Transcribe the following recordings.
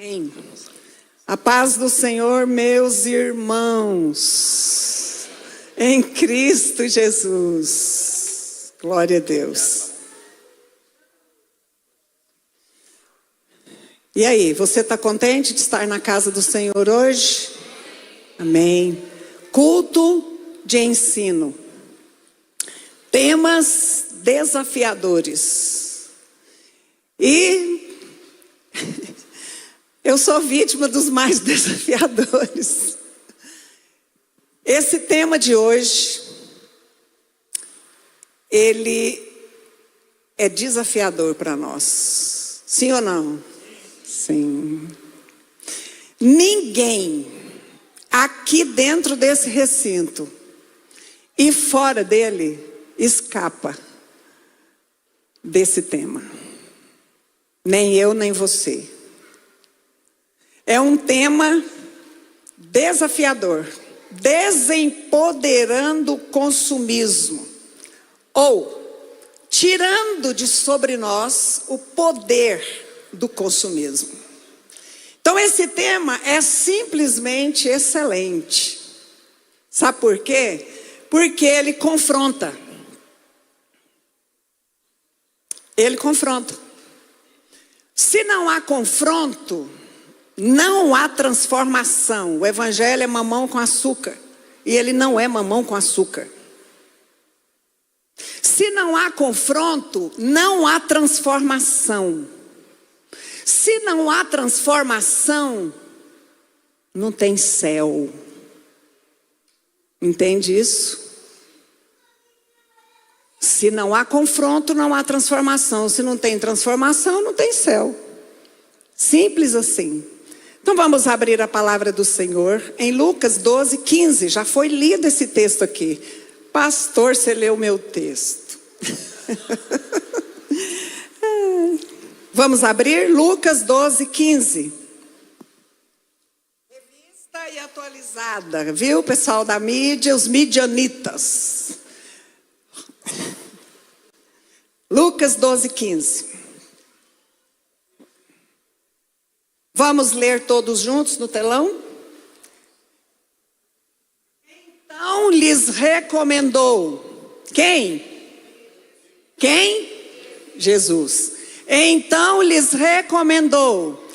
Amém. A paz do Senhor, meus irmãos, em Cristo Jesus. Glória a Deus. E aí, você está contente de estar na casa do Senhor hoje? Amém. Culto de ensino. Temas desafiadores. E eu sou vítima dos mais desafiadores. Esse tema de hoje, ele é desafiador para nós. Sim ou não? Sim. Ninguém aqui dentro desse recinto e fora dele escapa desse tema. Nem eu, nem você. É um tema desafiador, desempoderando o consumismo, ou tirando de sobre nós o poder do consumismo. Então esse tema é simplesmente excelente. Sabe por quê? Porque ele confronta. Ele confronta. Se não há confronto, não há transformação. O evangelho é mamão com açúcar. E ele não é mamão com açúcar. Se não há confronto, não há transformação. Se não há transformação, não tem céu. Entende isso? Se não há confronto, não há transformação. Se não tem transformação, não tem céu. Simples assim. Então vamos abrir a palavra do Senhor em Lucas 12, 15. Já foi lido esse texto aqui. Pastor, você leu o meu texto. Vamos abrir Lucas 12, 15. Revista e atualizada, viu, pessoal da mídia, os midianitas. Lucas 12, 15. Vamos ler todos juntos no telão? Então lhes recomendou. Quem? Quem? Jesus. Então lhes recomendou: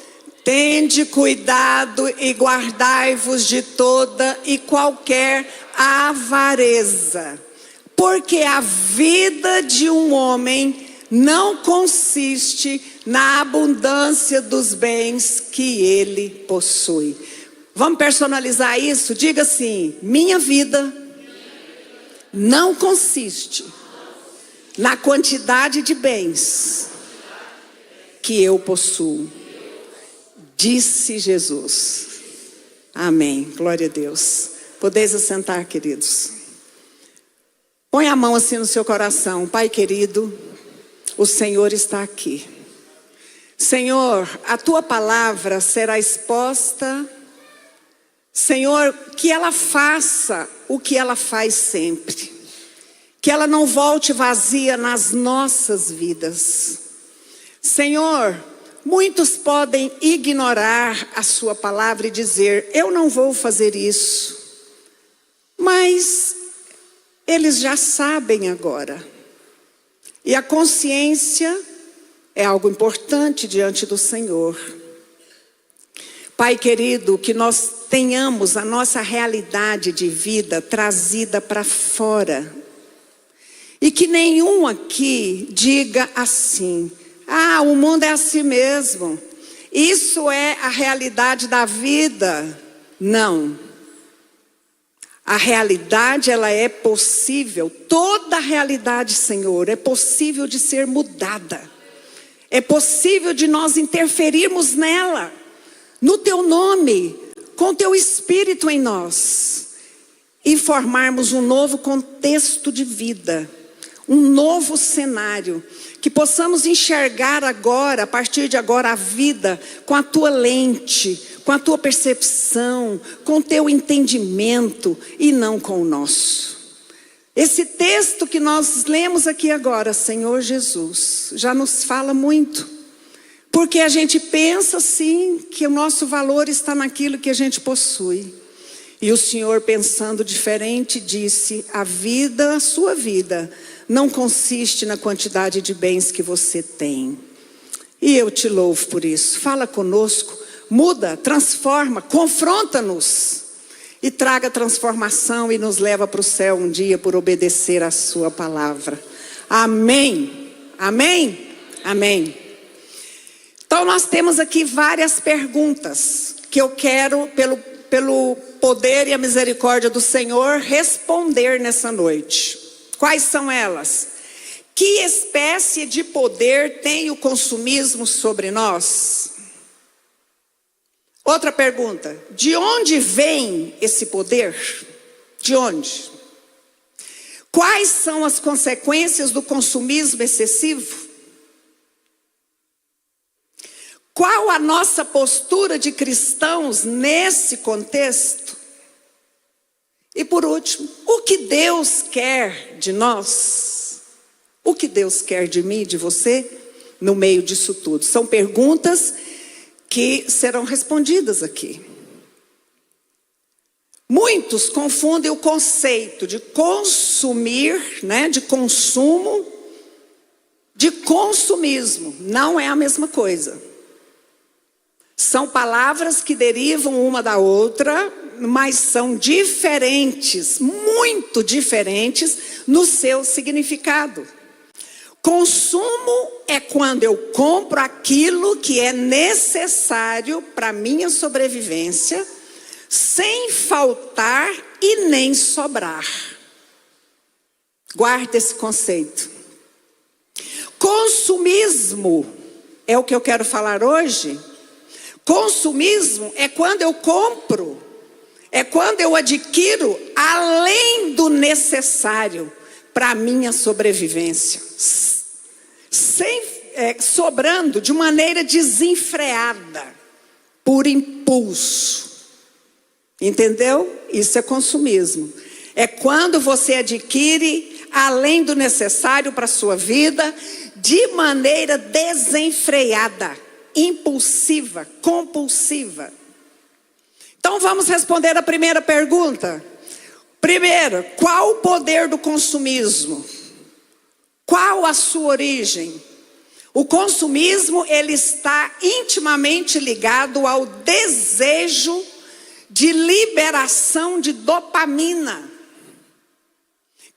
tende cuidado e guardai-vos de toda e qualquer avareza, porque a vida de um homem não consiste na abundância dos bens que ele possui. Vamos personalizar isso? Diga assim: minha vida não consiste na quantidade de bens que eu possuo. Disse Jesus. Amém. Glória a Deus. Podeis assentar, queridos. Põe a mão assim no seu coração. Pai querido, o Senhor está aqui. Senhor, a tua palavra será exposta. Senhor, que ela faça o que ela faz sempre. Que ela não volte vazia nas nossas vidas. Senhor, muitos podem ignorar a sua palavra e dizer: eu não vou fazer isso. Mas eles já sabem agora. E a consciência é algo importante diante do Senhor. Pai querido, que nós tenhamos a nossa realidade de vida trazida para fora. E que nenhum aqui diga assim: ah, o mundo é assim mesmo. Isso é a realidade da vida. Não. A realidade, ela é possível. Toda a realidade, Senhor, é possível de ser mudada. É possível de nós interferirmos nela. No teu nome, com teu Espírito em nós. E formarmos um novo contexto de vida. Um novo cenário. Que possamos enxergar agora, a partir de agora, a vida com a tua lente, com a tua percepção, com o teu entendimento e não com o nosso. Esse texto que nós lemos aqui agora, Senhor Jesus, já nos fala muito. Porque a gente pensa sim que o nosso valor está naquilo que a gente possui. E o Senhor, pensando diferente, disse: a sua vida, não consiste na quantidade de bens que você tem. E eu te louvo por isso. Fala conosco, muda, transforma, confronta-nos e traga transformação e nos leva para o céu um dia por obedecer a sua palavra. Amém, amém, amém. Então nós temos aqui várias perguntas que eu quero, pelo poder e a misericórdia do Senhor, responder nessa noite. Quais são elas? Que espécie de poder tem o consumismo sobre nós? Outra pergunta: de onde vem esse poder? De onde? Quais são as consequências do consumismo excessivo? Qual a nossa postura de cristãos nesse contexto? E por último, o que Deus quer de nós? O que Deus quer de mim, de você, no meio disso tudo? São perguntas que serão respondidas aqui. Muitos confundem o conceito de consumir, de consumo, de consumismo. Não é a mesma coisa. São palavras que derivam uma da outra, mas são diferentes, muito diferentes no seu significado. Consumo é quando eu compro aquilo que é necessário para a minha sobrevivência, sem faltar e nem sobrar. Guarde esse conceito. Consumismo é o que eu quero falar hoje. Consumismo é quando eu compro, é quando eu adquiro além do necessário para a minha sobrevivência, sobrando de maneira desenfreada, por impulso. Entendeu? Isso é consumismo. É quando você adquire além do necessário para a sua vida, de maneira desenfreada, impulsiva, compulsiva. Então vamos responder a primeira pergunta. Primeiro, qual o poder do consumismo? Qual a sua origem? O consumismo, ele está intimamente ligado ao desejo de liberação de dopamina,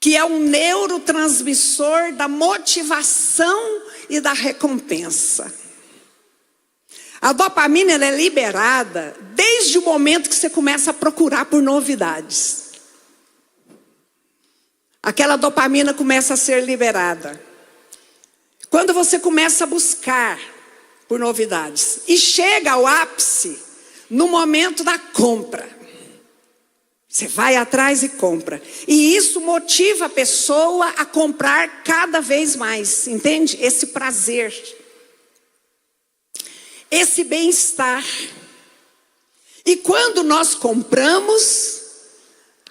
que é um neurotransmissor da motivação e da recompensa. A dopamina, ela é liberada desde o momento que você começa a procurar por novidades. Aquela dopamina começa a ser liberada quando você começa a buscar por novidades. E chega ao ápice no momento da compra. Você vai atrás e compra. E isso motiva a pessoa a comprar cada vez mais. Entende? Esse prazer. Esse bem-estar. E quando nós compramos,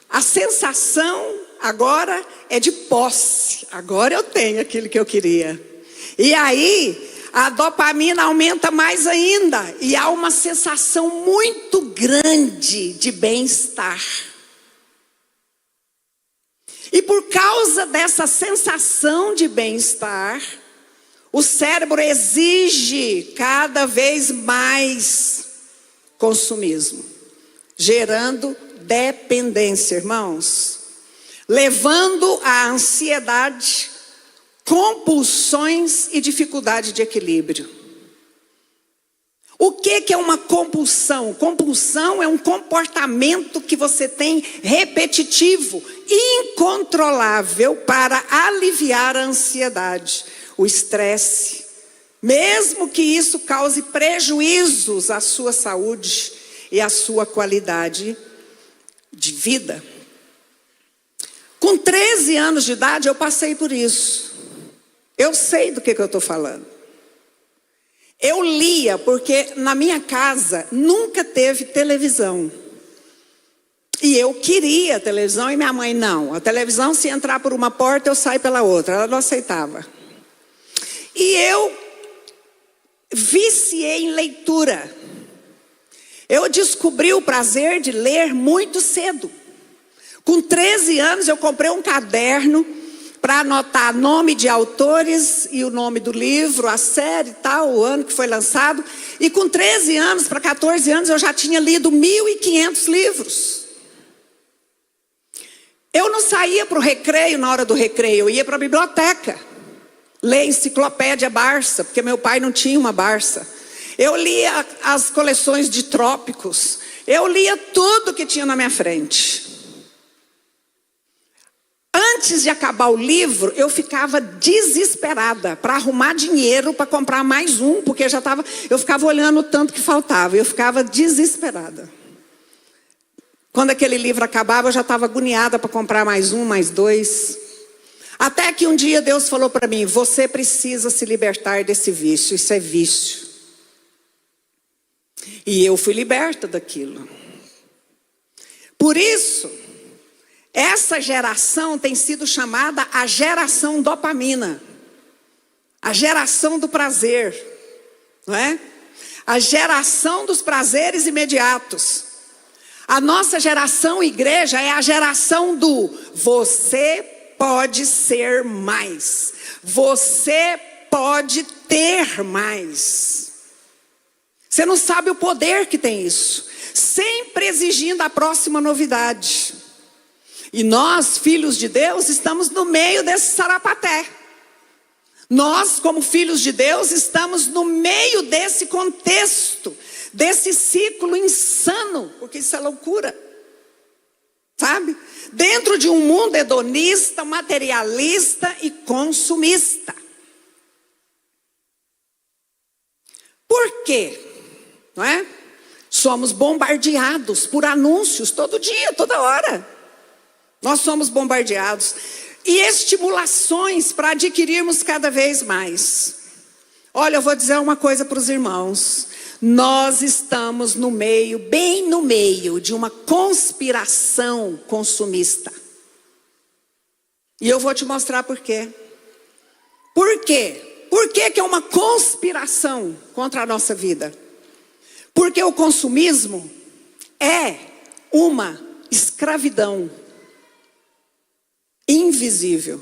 a sensação agora é de posse. Agora eu tenho aquilo que eu queria. E aí a dopamina aumenta mais ainda. E há uma sensação muito grande de bem-estar. E por causa dessa sensação de bem-estar, o cérebro exige cada vez mais consumismo, gerando dependência, irmãos, levando à ansiedade, compulsões e dificuldade de equilíbrio. O que é uma compulsão? Compulsão é um comportamento que você tem repetitivo, incontrolável, para aliviar a ansiedade, o estresse, mesmo que isso cause prejuízos à sua saúde e à sua qualidade de vida. Com 13 anos de idade eu passei por isso. Eu sei do que eu estou falando. Eu lia, porque na minha casa nunca teve televisão. E eu queria televisão e minha mãe não. A televisão, se entrar por uma porta, eu saio pela outra. Ela não aceitava. E eu viciei em leitura. Eu descobri o prazer de ler muito cedo. Com 13 anos eu comprei um caderno para anotar nome de autores e o nome do livro, a série e tal, o ano que foi lançado. E com 13 anos para 14 anos eu já tinha lido 1.500 livros. Eu não saía para o recreio na hora do recreio, eu ia para a biblioteca. Ler Enciclopédia Barça, porque meu pai não tinha uma Barça. Eu lia as coleções de trópicos. Eu lia tudo que tinha na minha frente. Antes de acabar o livro, eu ficava desesperada para arrumar dinheiro para comprar mais um, porque eu ficava olhando o tanto que faltava. Eu ficava desesperada. Quando aquele livro acabava, eu já estava agoniada para comprar mais um, mais dois. Até que um dia Deus falou para mim: você precisa se libertar desse vício, isso é vício. E eu fui liberta daquilo. Por isso, essa geração tem sido chamada a geração dopamina. A geração do prazer, não é? A geração dos prazeres imediatos. A nossa geração igreja é a geração do você pode ser mais. Você pode ter mais. Você não sabe o poder que tem isso. Sempre exigindo a próxima novidade. E nós, filhos de Deus, estamos no meio desse sarapaté. Nós, como filhos de Deus, estamos no meio desse contexto, desse ciclo insano, porque isso é loucura. Sabe? Dentro de um mundo hedonista, materialista e consumista. Por quê? Não é? Somos bombardeados por anúncios todo dia, toda hora. Nós somos bombardeados. E estimulações para adquirirmos cada vez mais. Olha, eu vou dizer uma coisa para os irmãos. Nós estamos no meio, bem no meio de uma conspiração consumista. E eu vou te mostrar por quê. Por quê? Por que que é uma conspiração contra a nossa vida? Porque o consumismo é uma escravidão invisível.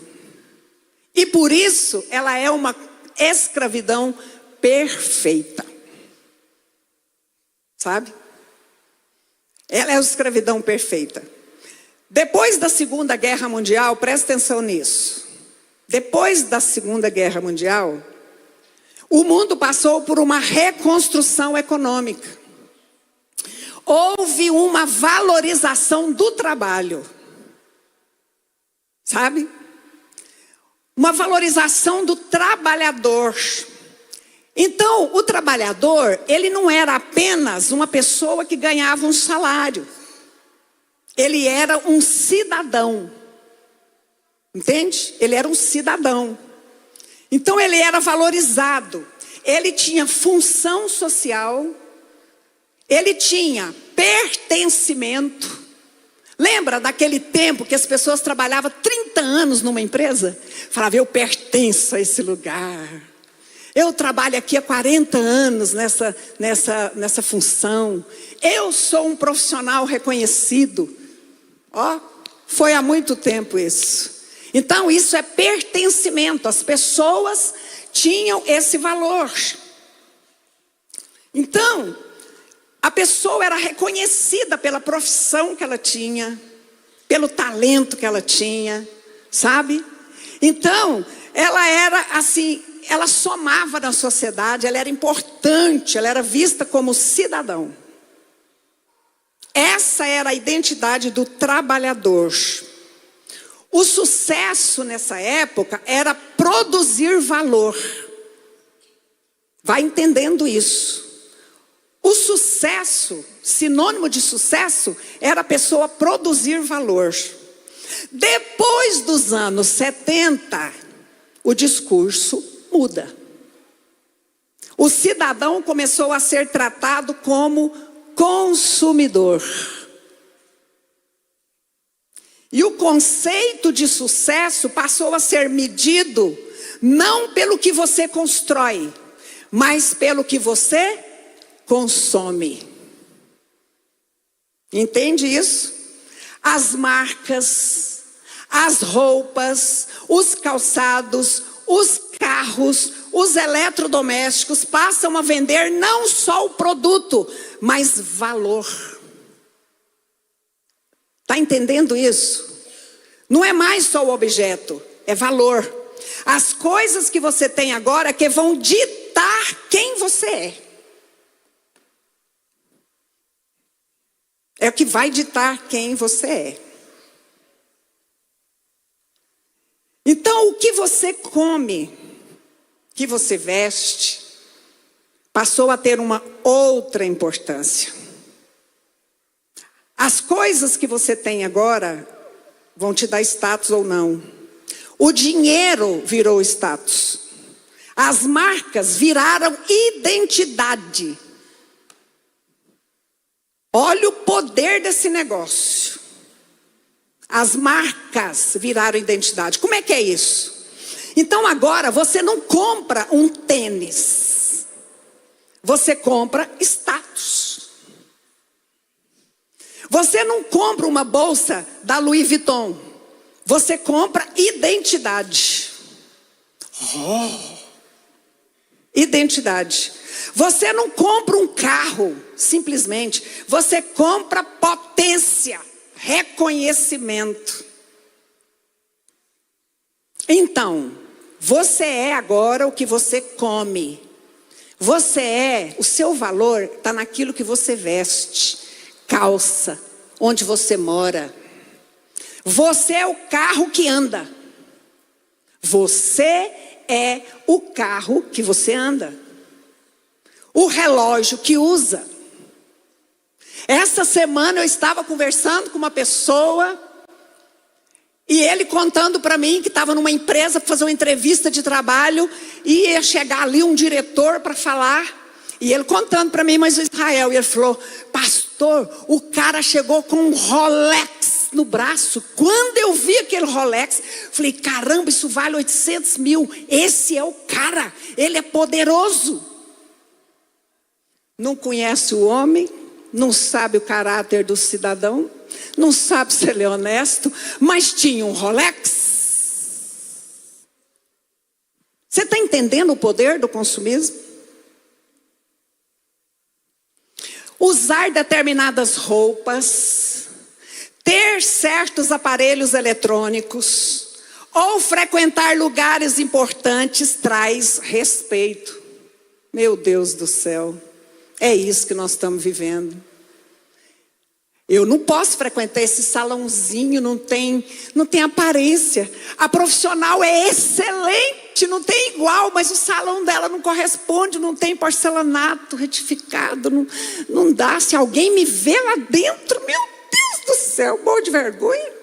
E por isso ela é uma escravidão perfeita. Sabe? Ela é a escravidão perfeita. Depois da Segunda Guerra Mundial, presta atenção nisso. Depois da Segunda Guerra Mundial, o mundo passou por uma reconstrução econômica. Houve uma valorização do trabalho. Sabe? Uma valorização do trabalhador. Então, o trabalhador, ele não era apenas uma pessoa que ganhava um salário. Ele era um cidadão. Entende? Ele era um cidadão. Então, ele era valorizado. Ele tinha função social. Ele tinha pertencimento. Lembra daquele tempo que as pessoas trabalhavam 30 anos numa empresa? Falavam, eu pertenço a esse lugar. Eu trabalho aqui há 40 anos nessa função. Eu sou um profissional reconhecido. Ó, foi há muito tempo isso. Então isso é pertencimento. As pessoas tinham esse valor. Então, a pessoa era reconhecida pela profissão que ela tinha, pelo talento que ela tinha, sabe? Então, ela era assim, ela somava na sociedade, ela era importante, ela era vista como cidadão. Essa era a identidade do trabalhador. O sucesso nessa época era produzir valor. Vai entendendo isso. O sucesso, sinônimo de sucesso, era a pessoa produzir valor. Depois dos anos 70, o discurso muda. O cidadão começou a ser tratado como consumidor. E o conceito de sucesso passou a ser medido não pelo que você constrói, mas pelo que você consome. Entende isso? As marcas, as roupas, os calçados, os carros, os eletrodomésticos passam a vender não só o produto, mas valor. Está entendendo isso? Não é mais só o objeto, é valor. As coisas que você tem agora que vão ditar quem você é. É o que vai ditar quem você é. Então, o que você come, o que você veste, passou a ter uma outra importância. As coisas que você tem agora vão te dar status ou não. O dinheiro virou status. As marcas viraram identidade. Olha o poder desse negócio. As marcas viraram identidade. Como é que é isso? Então agora você não compra um tênis. Você compra status. Você não compra uma bolsa da Louis Vuitton. Você compra identidade. Identidade. Você não compra um carro, simplesmente. Você compra potência, reconhecimento. Então, você é agora o que você come. O seu valor está naquilo que você veste, calça, onde você mora. Você é o carro que anda. Você é o carro que você anda. O relógio que usa. Essa semana eu estava conversando com uma pessoa e ele contando para mim que estava numa empresa para fazer uma entrevista de trabalho e ia chegar ali um diretor para falar. E ele contando para mim, mas o Israel, e ele falou: pastor, o cara chegou com um Rolex no braço. Quando eu vi aquele Rolex, falei: caramba, isso vale 800 mil. Esse é o cara, ele é poderoso. Não conhece o homem, não sabe o caráter do cidadão, não sabe se ele é honesto, mas tinha um Rolex. Você está entendendo o poder do consumismo? Usar determinadas roupas, ter certos aparelhos eletrônicos, ou frequentar lugares importantes traz respeito. Meu Deus do céu. É isso que nós estamos vivendo. Eu não posso frequentar esse salãozinho, não tem aparência. A profissional é excelente, não tem igual, mas o salão dela não corresponde, não tem porcelanato retificado, não dá. Se alguém me vê lá dentro, meu Deus do céu, morro de vergonha.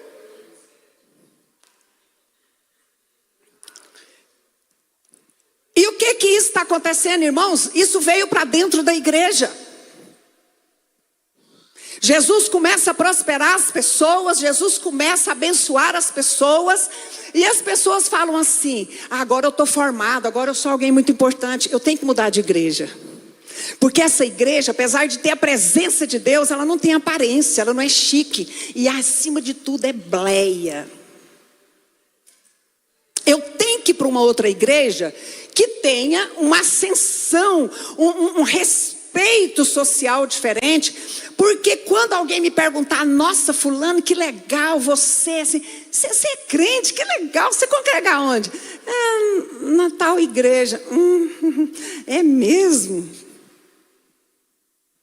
E o que isso está acontecendo, irmãos? Isso veio para dentro da igreja. Jesus começa a prosperar as pessoas, Jesus começa a abençoar as pessoas, e as pessoas falam assim: agora eu estou formado, agora eu sou alguém muito importante, eu tenho que mudar de igreja. Porque essa igreja, apesar de ter a presença de Deus, ela não tem aparência, ela não é chique, e acima de tudo é bleia. Eu tenho que ir para uma outra igreja que tenha uma ascensão, um respeito social diferente. Porque quando alguém me perguntar: nossa, fulano, que legal você, assim, você é crente, que legal, você congrega onde? Na tal igreja. É mesmo?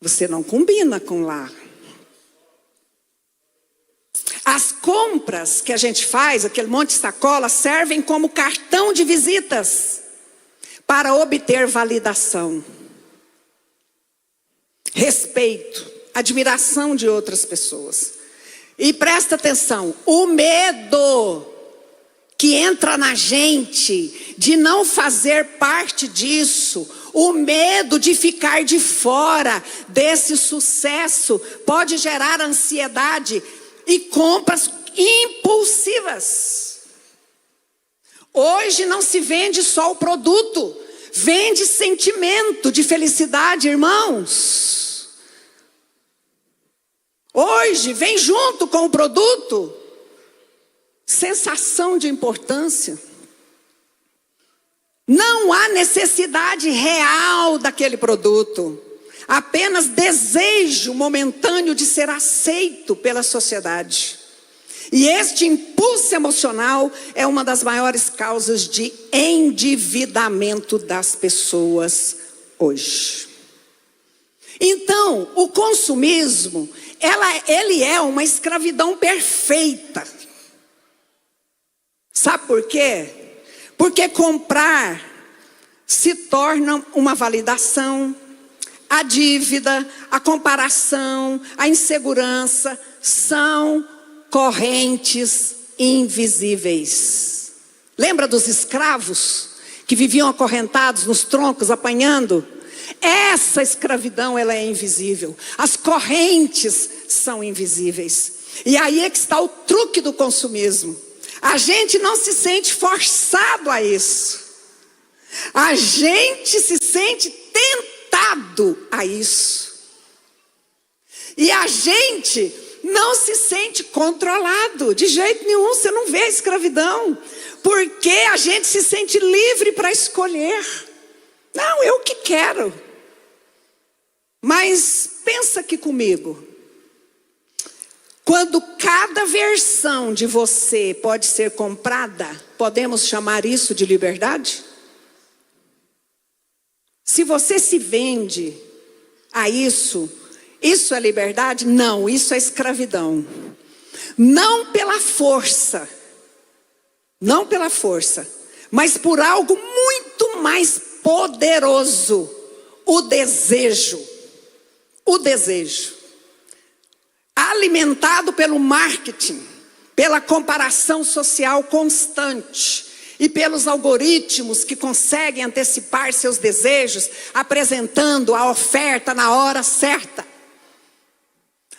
Você não combina com lá. As compras que a gente faz, aquele monte de sacola, servem como cartão de visitas para obter validação, respeito, admiração de outras pessoas. E presta atenção, o medo que entra na gente de não fazer parte disso, o medo de ficar de fora desse sucesso, pode gerar ansiedade e compras impulsivas. Hoje não se vende só o produto, vende sentimento de felicidade, irmãos. Hoje vem junto com o produto sensação de importância. Não há necessidade real daquele produto, apenas desejo momentâneo de ser aceito pela sociedade. E este impulso emocional é uma das maiores causas de endividamento das pessoas hoje. Então, o consumismo, ele é uma escravidão perfeita. Sabe por quê? Porque comprar se torna uma validação, a dívida, a comparação, a insegurança são correntes invisíveis. Lembra dos escravos que viviam acorrentados nos troncos apanhando? Essa escravidão, ela é invisível. As correntes são invisíveis. E aí é que está o truque do consumismo. A gente não se sente forçado a isso. A gente se sente tentado a isso. E a gente não se sente controlado. De jeito nenhum, você não vê a escravidão. Porque a gente se sente livre para escolher. Não, eu que quero. Mas pensa aqui comigo. Quando cada versão de você pode ser comprada, podemos chamar isso de liberdade? Se você se vende a isso é liberdade? Não, isso é escravidão. Não pela força, mas por algo muito mais poderoso, o desejo. Alimentado pelo marketing, pela comparação social constante e pelos algoritmos que conseguem antecipar seus desejos, apresentando a oferta na hora certa.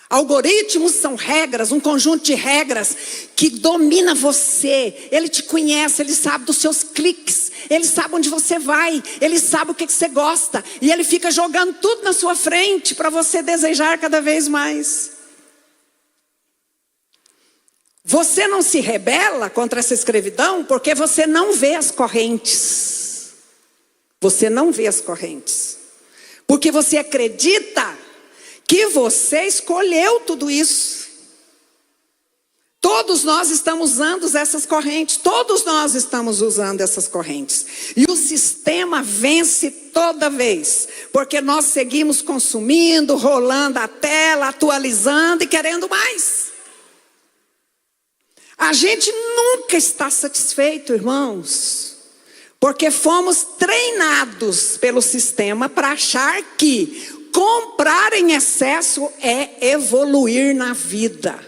Algoritmos são regras, um conjunto de regras que domina você. Ele te conhece, ele sabe dos seus cliques, ele sabe onde você vai, ele sabe o que você gosta. E ele fica jogando tudo na sua frente para você desejar cada vez mais. Você não se rebela contra essa escravidão porque você não vê as correntes. Você não vê as correntes. Porque você acredita que você escolheu tudo isso. Todos nós estamos usando essas correntes. Todos nós estamos usando essas correntes. E o sistema vence toda vez. Porque nós seguimos consumindo, rolando a tela, atualizando e querendo mais. A gente nunca está satisfeito, irmãos, porque fomos treinados pelo sistema para achar que comprar em excesso é evoluir na vida.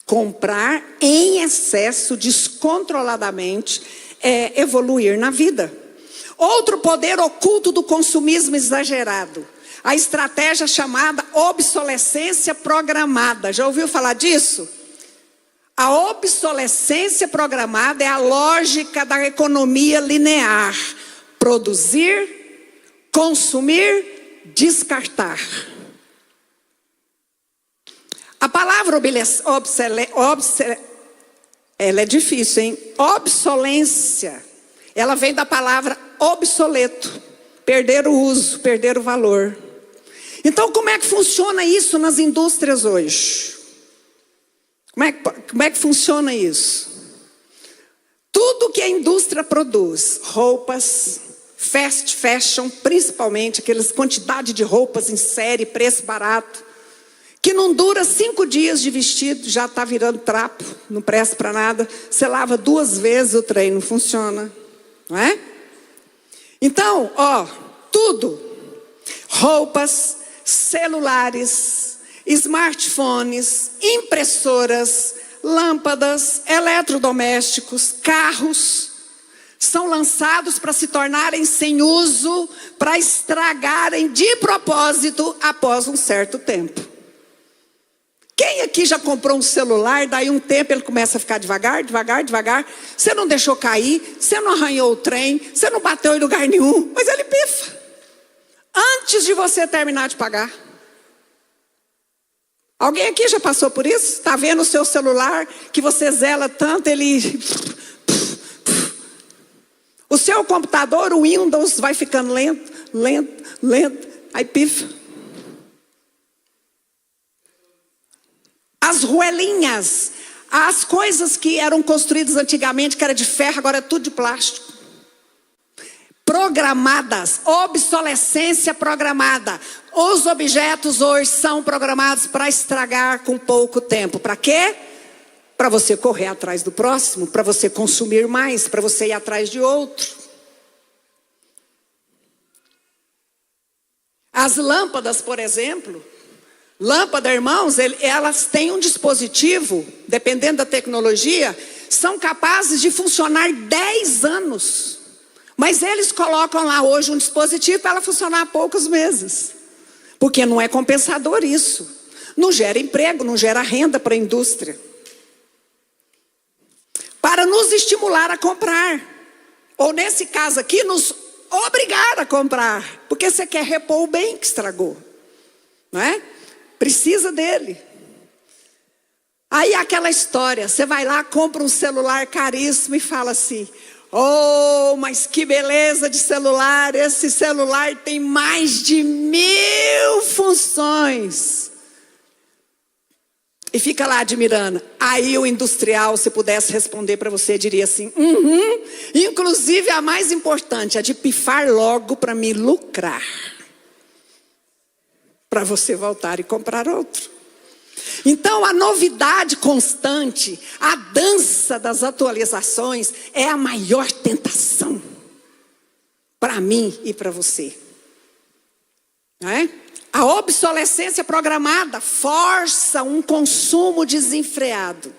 Comprar em excesso, descontroladamente, é evoluir na vida. Outro poder oculto do consumismo exagerado. A estratégia chamada obsolescência programada. Já ouviu falar disso? A obsolescência programada é a lógica da economia linear. Produzir, consumir, descartar. A palavra ela é difícil, hein? Obsolência. Ela vem da palavra obsoleto. Perder o uso, perder o valor. Então, como é que funciona isso nas indústrias hoje? Como é que funciona isso? Tudo que a indústria produz, roupas, fast fashion, principalmente, aquelas quantidade de roupas em série, preço barato, que não dura 5 dias de vestido, já está virando trapo, não presta para nada. Você lava 2 vezes, o trem não funciona, não é? Então, tudo, roupas, celulares, smartphones, impressoras, lâmpadas, eletrodomésticos, carros, são lançados para se tornarem sem uso, para estragarem de propósito após um certo tempo. Quem aqui já comprou um celular, daí um tempo ele começa a ficar devagar, devagar, devagar. Você não deixou cair, você não arranhou o trem, você não bateu em lugar nenhum, mas ele pifa. Antes de você terminar de pagar. Alguém aqui já passou por isso? Está vendo o seu celular que você zela tanto, ele... O seu computador, o Windows, vai ficando lento, lento, lento, aí pifa. As roelinhas, as coisas que eram construídas antigamente, que era de ferro, agora é tudo de plástico. Programadas, obsolescência programada. Os objetos hoje são programados para estragar com pouco tempo. Para quê? Para você correr atrás do próximo, para você consumir mais, para você ir atrás de outro. As lâmpadas, por exemplo, lâmpada, irmãos, elas têm um dispositivo, dependendo da tecnologia, são capazes de funcionar 10 anos. Mas eles colocam lá hoje um dispositivo para ela funcionar há poucos meses. Porque não é compensador isso. Não gera emprego, não gera renda para a indústria. Para nos estimular a comprar. Ou nesse caso aqui, nos obrigar a comprar. Porque você quer repor o bem que estragou. Não é? Precisa dele. Aí aquela história, você vai lá, compra um celular caríssimo e fala assim... Oh, mas que beleza de celular, esse celular tem mais de 1000 funções. E fica lá admirando. Aí o industrial, se pudesse responder para você, diria assim, inclusive a mais importante, a de pifar logo para me lucrar. Para você voltar e comprar outro. Então a novidade constante, a dança das atualizações é a maior tentação para mim e para você. Não é? A obsolescência programada força um consumo desenfreado.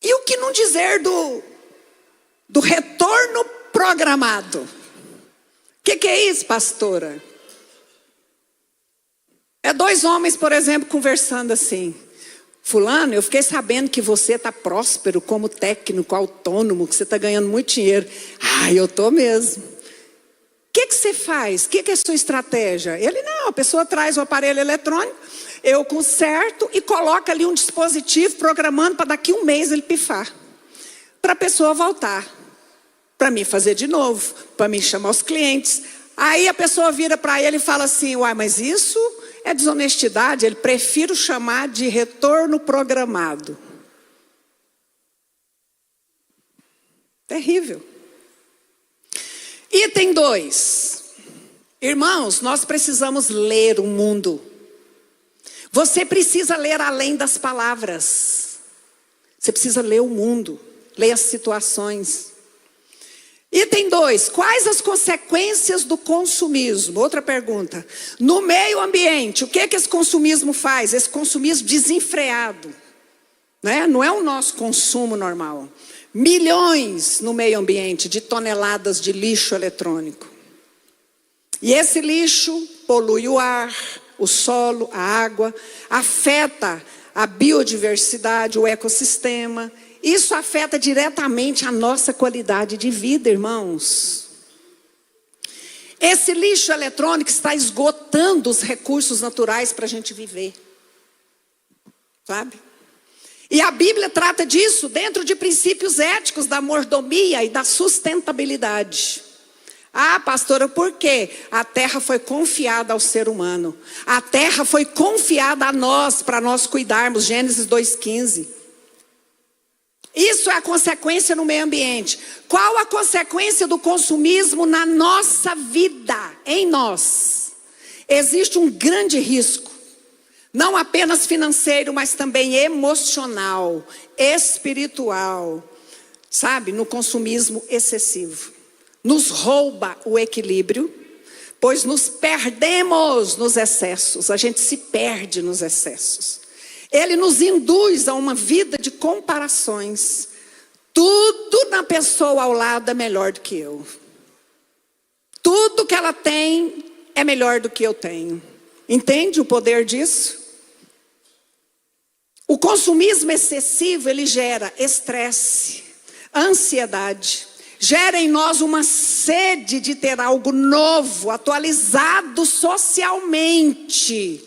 E o que não dizer do retorno programado? O que é isso, pastora? É 2 homens, por exemplo, conversando assim. Fulano, eu fiquei sabendo que você está próspero como técnico, autônomo, que você está ganhando muito dinheiro. Ah, eu estou mesmo. O que você faz? O que é a sua estratégia? Ele, não, a pessoa traz o aparelho eletrônico, eu conserto e coloco ali um dispositivo programando para daqui 1 mês ele pifar. Para a pessoa voltar. Para mim fazer de novo, para mim chamar os clientes. Aí a pessoa vira para ele e fala assim, uai, mas isso... é desonestidade, ele prefiro chamar de retorno programado. Terrível. Item 2. Irmãos, nós precisamos ler o mundo. Você precisa ler além das palavras. Você precisa ler o mundo, ler as situações. Item 2, quais as consequências do consumismo? Outra pergunta. No meio ambiente, o que esse consumismo faz? Esse consumismo desenfreado. Né? Não é o nosso consumo normal. Milhões no meio ambiente de toneladas de lixo eletrônico. E esse lixo polui o ar, o solo, a água, afeta a biodiversidade, o ecossistema. Isso afeta diretamente a nossa qualidade de vida, irmãos. Esse lixo eletrônico está esgotando os recursos naturais para a gente viver. Sabe? E a Bíblia trata disso dentro de princípios éticos da mordomia e da sustentabilidade. Ah, pastora, por quê? A terra foi confiada ao ser humano. A terra foi confiada a nós, para nós cuidarmos. Gênesis 2,15. Isso é a consequência no meio ambiente. Qual a consequência do consumismo na nossa vida, em nós? Existe um grande risco, não apenas financeiro, mas também emocional, espiritual, sabe? No consumismo excessivo. Nos rouba o equilíbrio, pois nos perdemos nos excessos, a gente se perde nos excessos. Ele nos induz a uma vida de comparações. Tudo na pessoa ao lado é melhor do que eu. Tudo que ela tem é melhor do que eu tenho. Entende o poder disso? O consumismo excessivo, ele gera estresse, ansiedade, gera em nós uma sede de ter algo novo, atualizado socialmente.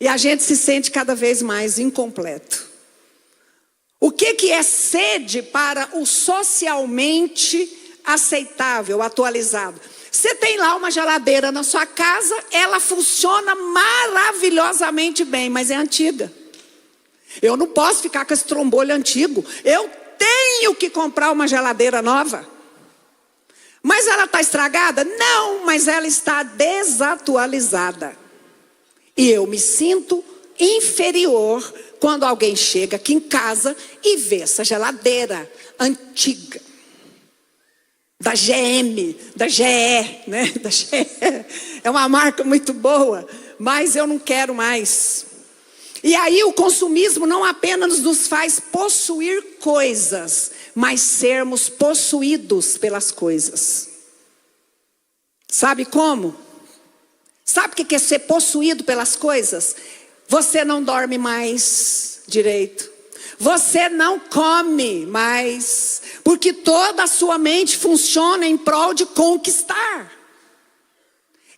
E a gente se sente cada vez mais incompleto. O que é sede para o socialmente aceitável, atualizado? Você tem lá uma geladeira na sua casa, ela funciona maravilhosamente bem, mas é antiga. Eu não posso ficar com esse trombolho antigo. Eu tenho que comprar uma geladeira nova. Mas ela está estragada? Não, mas ela está desatualizada. E eu me sinto inferior quando alguém chega aqui em casa e vê essa geladeira antiga. Da GM, da GE, né? Da GE. É uma marca muito boa, mas eu não quero mais. E aí o consumismo não apenas nos faz possuir coisas, mas sermos possuídos pelas coisas. Sabe como? Sabe o que é ser possuído pelas coisas? Você não dorme mais direito. Você não come mais. Porque toda a sua mente funciona em prol de conquistar.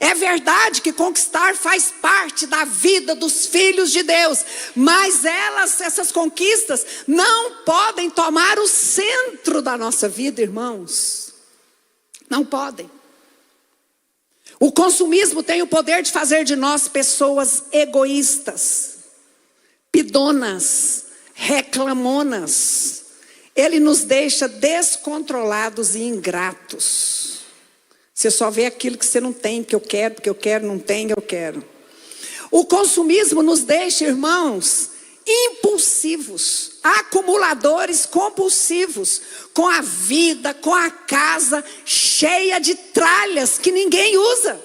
É verdade que conquistar faz parte da vida dos filhos de Deus. Mas essas conquistas não podem tomar o centro da nossa vida, irmãos. Não podem. O consumismo tem o poder de fazer de nós pessoas egoístas, pidonas, reclamonas. Ele nos deixa descontrolados e ingratos. Você só vê aquilo que você não tem, porque eu quero, não tem, eu quero. O consumismo nos deixa, irmãos, impulsivos, acumuladores compulsivos, com a vida, com a casa cheia de tralhas que ninguém usa.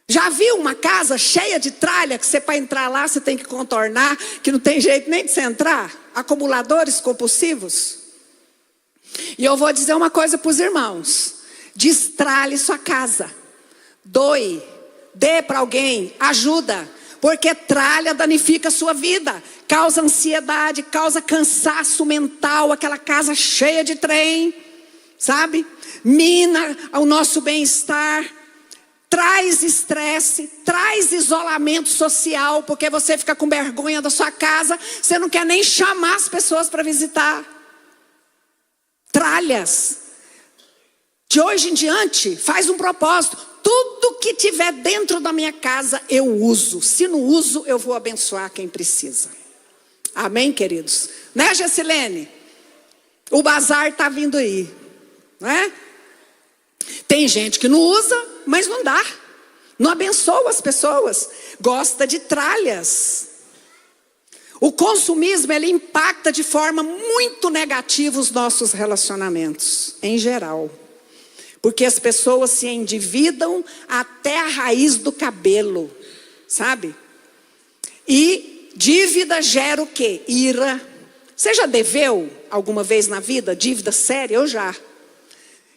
Já viu uma casa cheia de tralha que você para entrar lá você tem que contornar, que não tem jeito nem de você entrar? Acumuladores compulsivos? E eu vou dizer uma coisa para os irmãos: destralhe sua casa, doe, dê para alguém, ajuda, porque tralha danifica a sua vida, causa ansiedade, causa cansaço mental, aquela casa cheia de trem, sabe? Mina o nosso bem-estar, traz estresse, traz isolamento social, porque você fica com vergonha da sua casa, você não quer nem chamar as pessoas para visitar. Tralhas. De hoje em diante, faz um propósito. Tudo que tiver dentro da minha casa, eu uso. Se não uso, eu vou abençoar quem precisa. Amém, queridos? Né, Gessilene? O bazar está vindo aí. Não é? Tem gente que não usa, mas não dá. Não abençoa as pessoas. Gosta de tralhas. O consumismo, ele impacta de forma muito negativa os nossos relacionamentos, em geral. Porque as pessoas se endividam até a raiz do cabelo, sabe? E dívida gera o quê? Ira. Você já deveu alguma vez na vida? Dívida séria? Eu já.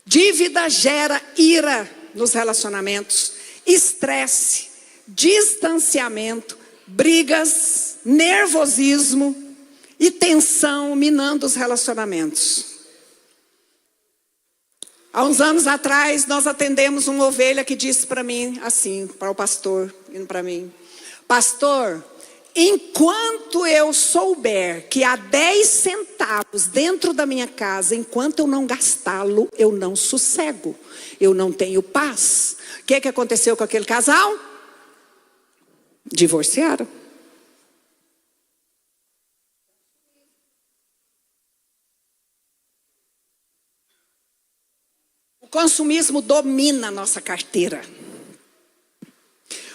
Dívida gera ira nos relacionamentos, estresse, distanciamento, brigas, nervosismo e tensão minando os relacionamentos. Há uns anos atrás, nós atendemos uma ovelha que disse para mim assim, para o pastor, e para mim: pastor, enquanto eu souber que há 10 centavos dentro da minha casa, enquanto eu não gastá-lo, eu não sossego, eu não tenho paz. O que aconteceu com aquele casal? Divorciaram. O consumismo domina a nossa carteira.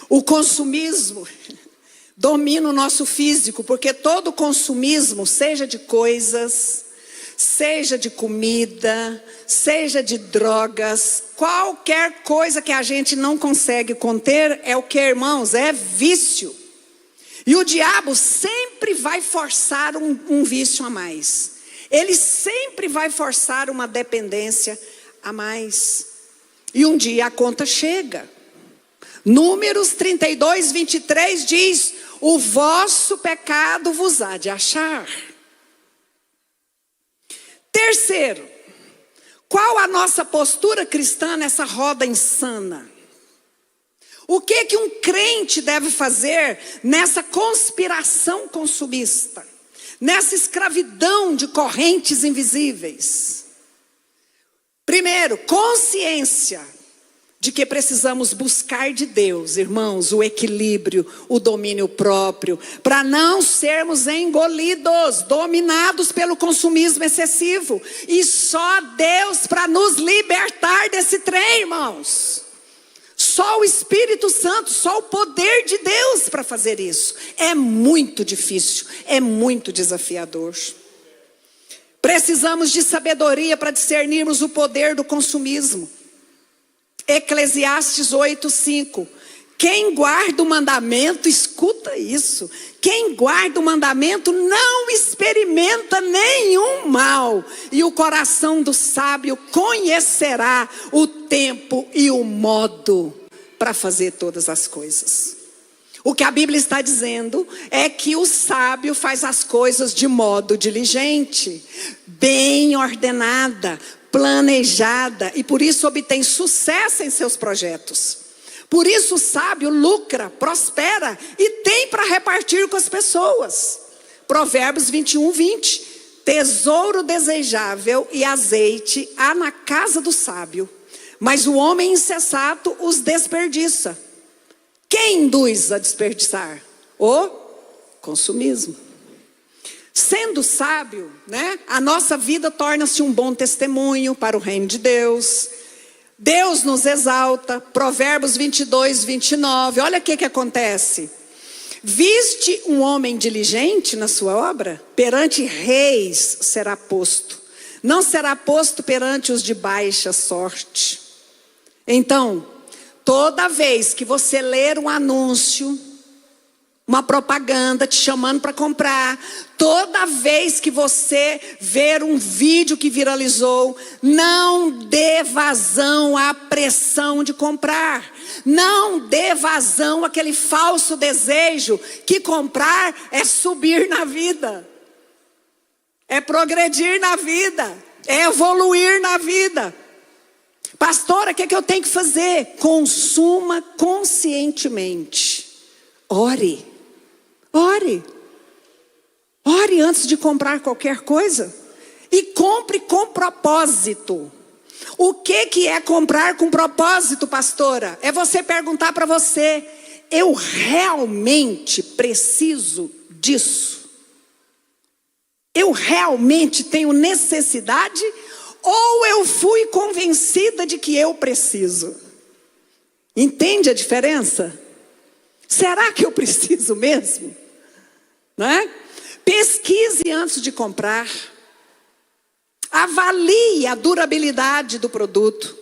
O consumismo domina o nosso físico, porque todo consumismo, seja de coisas, seja de comida, seja de drogas, qualquer coisa que a gente não consegue conter, é o que, irmãos? É vício. E o diabo sempre vai forçar um vício a mais. Ele sempre vai forçar uma dependência a mais. E um dia a conta chega. Números 32, 23 diz: o vosso pecado vos há de achar. Terceiro, qual a nossa postura cristã nessa roda insana? O que um crente deve fazer nessa conspiração consumista? Nessa escravidão de correntes invisíveis? Primeiro, consciência de que precisamos buscar de Deus, irmãos, o equilíbrio, o domínio próprio, para não sermos engolidos, dominados pelo consumismo excessivo. E só Deus para nos libertar desse trem, irmãos. Só o Espírito Santo, só o poder de Deus para fazer isso. É muito difícil, é muito desafiador. Precisamos de sabedoria para discernirmos o poder do consumismo. Eclesiastes 8:5. Quem guarda o mandamento, escuta isso. Quem guarda o mandamento não experimenta nenhum mal. E o coração do sábio conhecerá o tempo e o modo para fazer todas as coisas. O que a Bíblia está dizendo é que o sábio faz as coisas de modo diligente, bem ordenada, planejada, e por isso obtém sucesso em seus projetos. Por isso o sábio lucra, prospera e tem para repartir com as pessoas. Provérbios 21:20. Tesouro desejável e azeite há na casa do sábio, mas o homem insensato os desperdiça. Quem induz a desperdiçar? O consumismo. Sendo sábio, a nossa vida torna-se um bom testemunho para o reino de Deus. Deus nos exalta. Provérbios 22:29. Olha o que acontece. Viste um homem diligente na sua obra? Perante reis será posto. Não será posto perante os de baixa sorte. Então, toda vez que você ler um anúncio, uma propaganda te chamando para comprar, toda vez que você ver um vídeo que viralizou, não dê vazão à pressão de comprar. Não dê vazão àquele falso desejo que comprar é subir na vida, é progredir na vida, é evoluir na vida. Pastora, o que eu tenho que fazer? Consuma conscientemente. Ore. Ore. Ore antes de comprar qualquer coisa. E compre com propósito. O que é comprar com propósito, pastora? É você perguntar para você: eu realmente preciso disso? Eu realmente tenho necessidade? Ou eu fui convencida de que eu preciso? Entende a diferença? Será que eu preciso mesmo? Não é? Pesquise antes de comprar. Avalie a durabilidade do produto.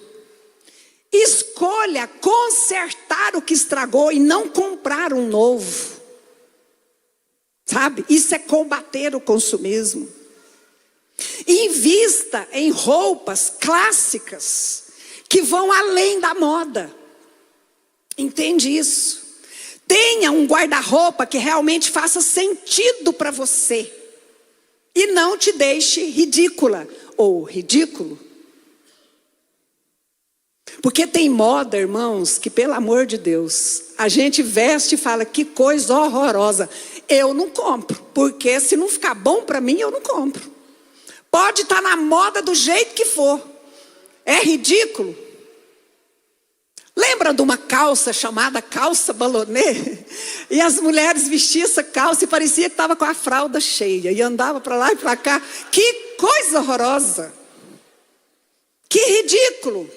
Escolha consertar o que estragou e não comprar um novo. Sabe? Isso é combater o consumismo. Invista em roupas clássicas que vão além da moda. Entende isso? Tenha um guarda-roupa que realmente faça sentido para você e não te deixe ridícula ou ridículo. Porque tem moda, irmãos, que pelo amor de Deus, a gente veste e fala: que coisa horrorosa. Eu não compro, porque se não ficar bom para mim, eu não compro. Pode estar na moda do jeito que for. É ridículo. Lembra de uma calça chamada calça balonê? E as mulheres vestiam essa calça e parecia que estava com a fralda cheia. E andava para lá e para cá. Que coisa horrorosa. Que ridículo.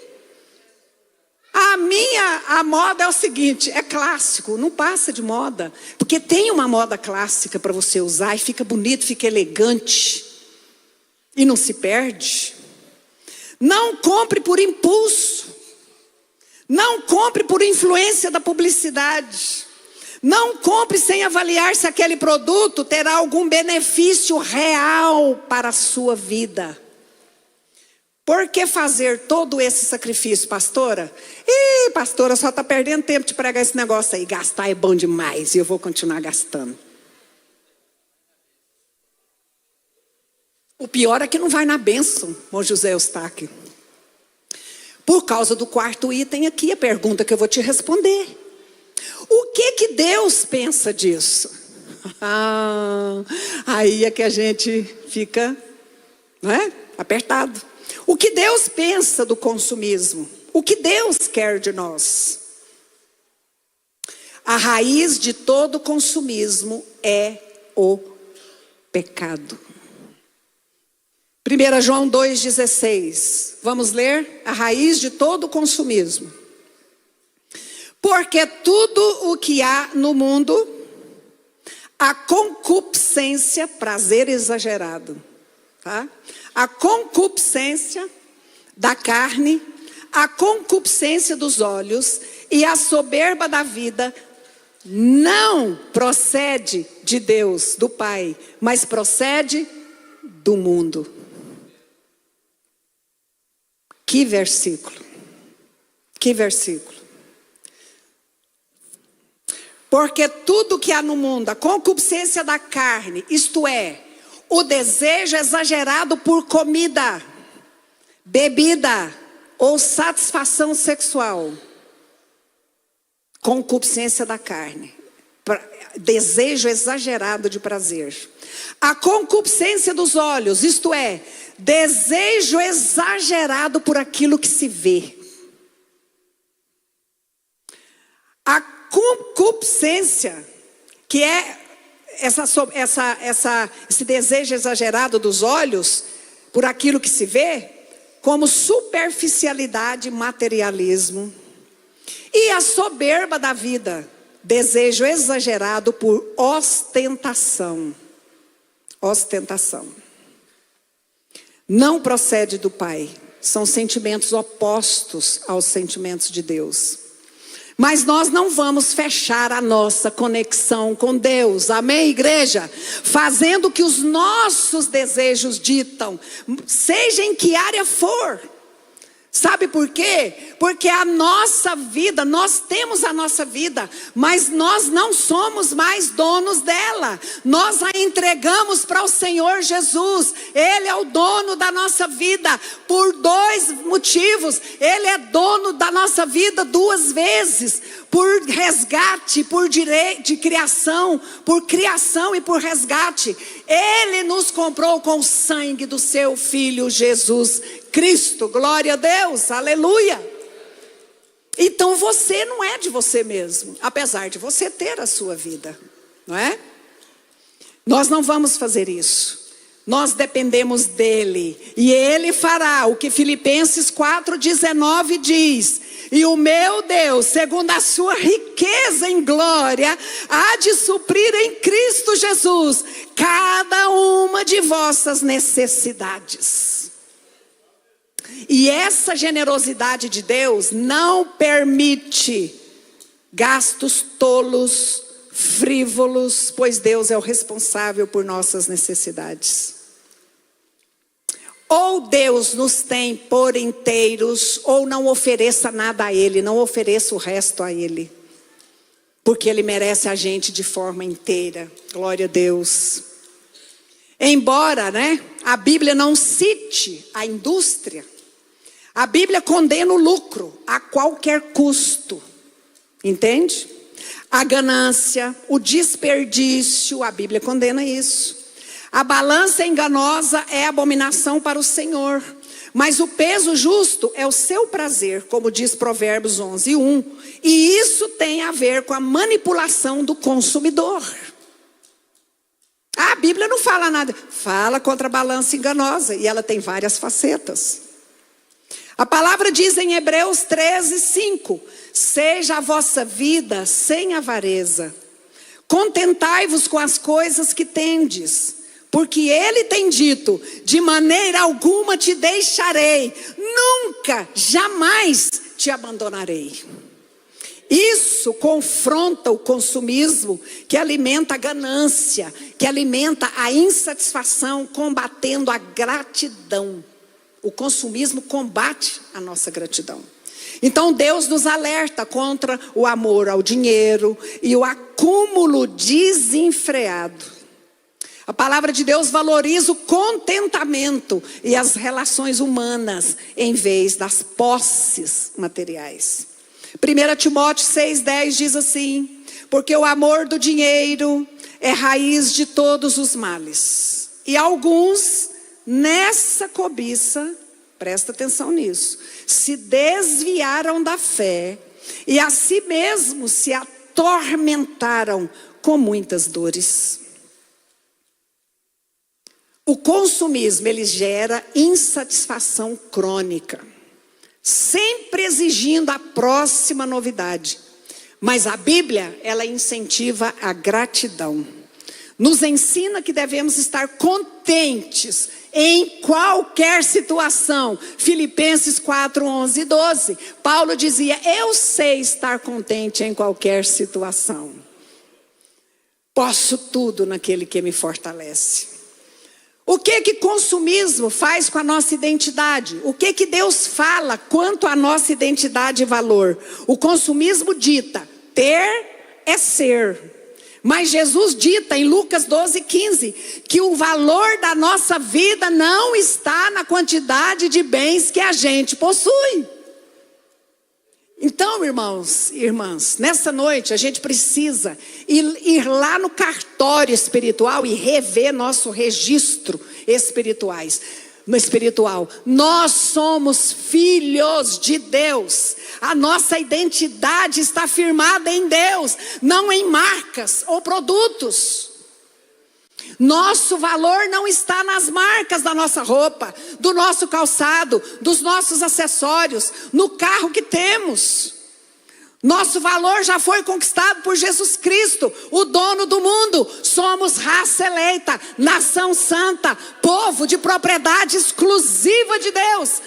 A moda é o seguinte, é clássico, não passa de moda. Porque tem uma moda clássica para você usar e fica bonito, fica elegante. E não se perde. Não compre por impulso. Não compre por influência da publicidade. Não compre sem avaliar se aquele produto terá algum benefício real para a sua vida. Por que fazer todo esse sacrifício, pastora? Ih, pastora, só está perdendo tempo de pregar esse negócio aí. Gastar é bom demais e eu vou continuar gastando. O pior é que não vai na bênção, irmão José Eustáquio. Por causa do quarto item aqui, a pergunta que eu vou te responder. O que Deus pensa disso? Aí é que a gente fica, não é? Apertado. O que Deus pensa do consumismo? O que Deus quer de nós? A raiz de todo consumismo é o pecado. 1 João 2,16. Vamos ler? A raiz de todo consumismo. Porque tudo o que há no mundo, a concupiscência, prazer exagerado, tá? A concupiscência da carne, a concupiscência dos olhos e a soberba da vida não procede de Deus, do Pai, mas procede do mundo. Que versículo. Que versículo. Porque tudo que há no mundo, a concupiscência da carne, isto é, o desejo exagerado por comida, bebida ou satisfação sexual. Concupiscência da carne. Desejo exagerado de prazer. A concupiscência dos olhos, isto é, desejo exagerado por aquilo que se vê. A concupiscência, que é esse desejo exagerado dos olhos por aquilo que se vê, como superficialidade e materialismo. E a soberba da vida, desejo exagerado por ostentação. Ostentação. Não procede do Pai. São sentimentos opostos aos sentimentos de Deus. Mas nós não vamos fechar a nossa conexão com Deus, amém, igreja? Fazendo o que os nossos desejos ditam, seja em que área for. Sabe por quê? Porque a nossa vida, nós temos a nossa vida, mas nós não somos mais donos dela. Nós a entregamos para o Senhor Jesus. Ele é o dono da nossa vida por dois motivos. Ele é dono da nossa vida duas vezes. Por resgate, por direito de criação, por criação e por resgate. Ele nos comprou com o sangue do seu Filho Jesus Cristo. Glória a Deus, aleluia. Então você não é de você mesmo, apesar de você ter a sua vida, não é? Nós não vamos fazer isso. Nós dependemos dele e ele fará o que Filipenses 4,19 diz. E o meu Deus, segundo a sua riqueza em glória, há de suprir em Cristo Jesus cada uma de vossas necessidades. E essa generosidade de Deus não permite gastos tolos, frívolos, pois Deus é o responsável por nossas necessidades. Ou Deus nos tem por inteiros, ou não ofereça nada a Ele, não ofereça o resto a Ele. Porque Ele merece a gente de forma inteira. Glória a Deus. Embora, a Bíblia não cite a indústria, a Bíblia condena o lucro a qualquer custo. Entende? A ganância, o desperdício, a Bíblia condena isso. A balança enganosa é abominação para o Senhor, mas o peso justo é o seu prazer, como diz Provérbios 11:1. E isso tem a ver com a manipulação do consumidor. A Bíblia não fala nada, fala contra a balança enganosa, e ela tem várias facetas. A palavra diz em Hebreus 13:5: seja a vossa vida sem avareza, contentai-vos com as coisas que tendes. Porque ele tem dito, de maneira alguma te deixarei, nunca, jamais te abandonarei. Isso confronta o consumismo que alimenta a ganância, que alimenta a insatisfação, combatendo a gratidão. O consumismo combate a nossa gratidão. Então Deus nos alerta contra o amor ao dinheiro e o acúmulo desenfreado. A palavra de Deus valoriza o contentamento e as relações humanas em vez das posses materiais. 1 Timóteo 6,10 diz assim: porque o amor do dinheiro é raiz de todos os males. E alguns nessa cobiça, presta atenção nisso, se desviaram da fé e a si mesmos se atormentaram com muitas dores. O consumismo, ele gera insatisfação crônica, sempre exigindo a próxima novidade. Mas a Bíblia, ela incentiva a gratidão. Nos ensina que devemos estar contentes em qualquer situação. Filipenses 4, 11 e 12. Paulo dizia: eu sei estar contente em qualquer situação. Posso tudo naquele que me fortalece. O que consumismo faz com a nossa identidade? O que Deus fala quanto à nossa identidade e valor? O consumismo dita: ter é ser. Mas Jesus dita em Lucas 12:15 que o valor da nossa vida não está na quantidade de bens que a gente possui. Então, irmãos e irmãs, nessa noite a gente precisa ir lá no cartório espiritual e rever nosso registro espiritual. Nós somos filhos de Deus. A nossa identidade está firmada em Deus, não em marcas ou produtos. Nosso valor não está nas marcas da nossa roupa, do nosso calçado, dos nossos acessórios, no carro que temos. Nosso valor já foi conquistado por Jesus Cristo, o dono do mundo. Somos raça eleita, nação santa, povo de propriedade exclusiva de Deus.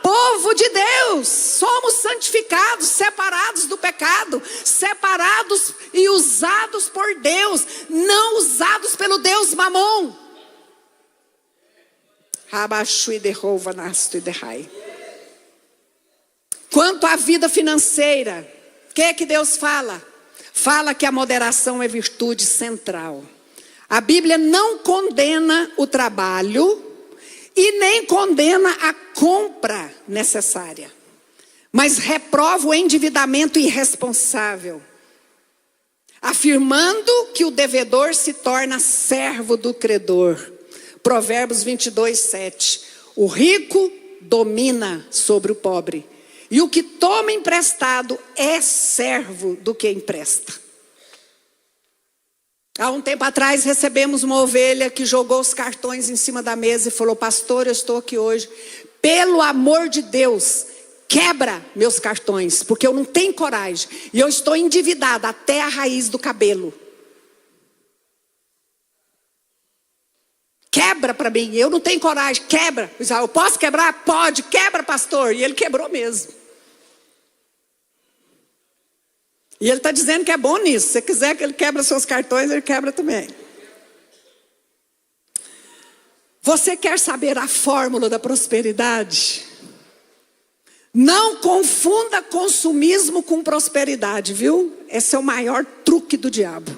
Povo de Deus, somos santificados, separados do pecado, separados e usados por Deus, não usados pelo Deus Mamon. Quanto à vida financeira, o que Deus fala? Fala que a moderação é virtude central. A Bíblia não condena o trabalho e nem condena a compra necessária, mas reprova o endividamento irresponsável, afirmando que o devedor se torna servo do credor. Provérbios 22:7. O rico domina sobre o pobre, e o que toma emprestado é servo do que empresta. Há um tempo atrás recebemos uma ovelha que jogou os cartões em cima da mesa e falou: pastor, eu estou aqui hoje, pelo amor de Deus, quebra meus cartões, porque eu não tenho coragem, e eu estou endividada até a raiz do cabelo. Quebra para mim, eu não tenho coragem, quebra. Eu posso quebrar? Pode, quebra, pastor. E ele quebrou mesmo. E ele está dizendo que é bom nisso. Se você quiser que ele quebre seus cartões, ele quebra também. Você quer saber a fórmula da prosperidade? Não confunda consumismo com prosperidade, viu? Esse é o maior truque do diabo.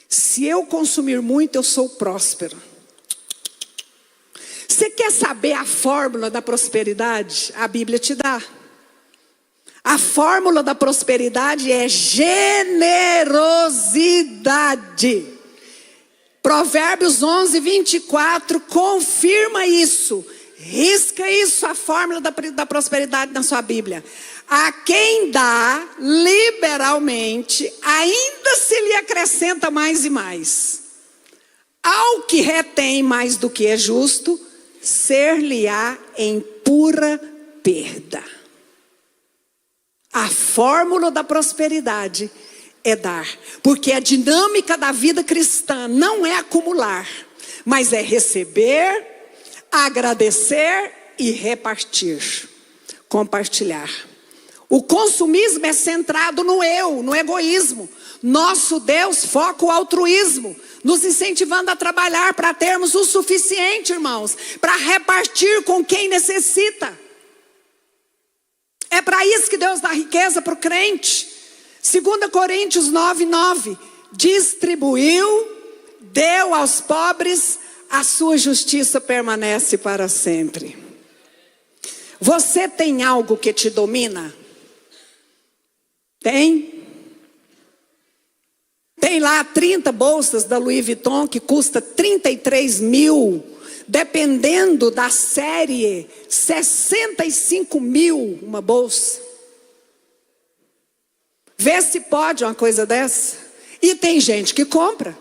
Se eu consumir muito, eu sou próspero. Você quer saber a fórmula da prosperidade? A Bíblia te dá. A fórmula da prosperidade é generosidade. Provérbios 11:24 confirma isso. Risca isso, a fórmula da prosperidade na sua Bíblia. A quem dá liberalmente, ainda se lhe acrescenta mais e mais. Ao que retém mais do que é justo, ser-lhe-á em pura perda. A fórmula da prosperidade é dar. Porque a dinâmica da vida cristã não é acumular, mas é receber, agradecer e repartir. Compartilhar. O consumismo é centrado no eu, no egoísmo. Nosso Deus foca o altruísmo, nos incentivando a trabalhar para termos o suficiente, irmãos, para repartir com quem necessita. É para isso que Deus dá riqueza para o crente. 2 Coríntios 9:9, distribuiu, deu aos pobres, a sua justiça permanece para sempre. Você tem algo que te domina? Tem? Tem lá 30 bolsas da Louis Vuitton que custa 33 mil, dependendo da série, 65 mil uma bolsa. Vê se pode uma coisa dessa. E tem gente que compra,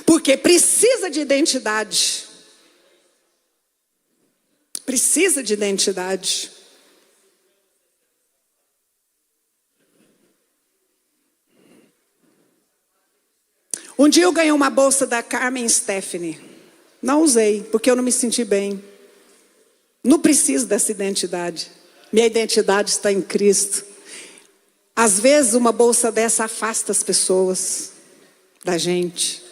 porque precisa de identidade. Precisa de identidade. Um dia eu ganhei uma bolsa da Carmen Stephanie. Não usei, porque eu não me senti bem. Não preciso dessa identidade. Minha identidade está em Cristo. Às vezes uma bolsa dessa afasta as pessoas da gente.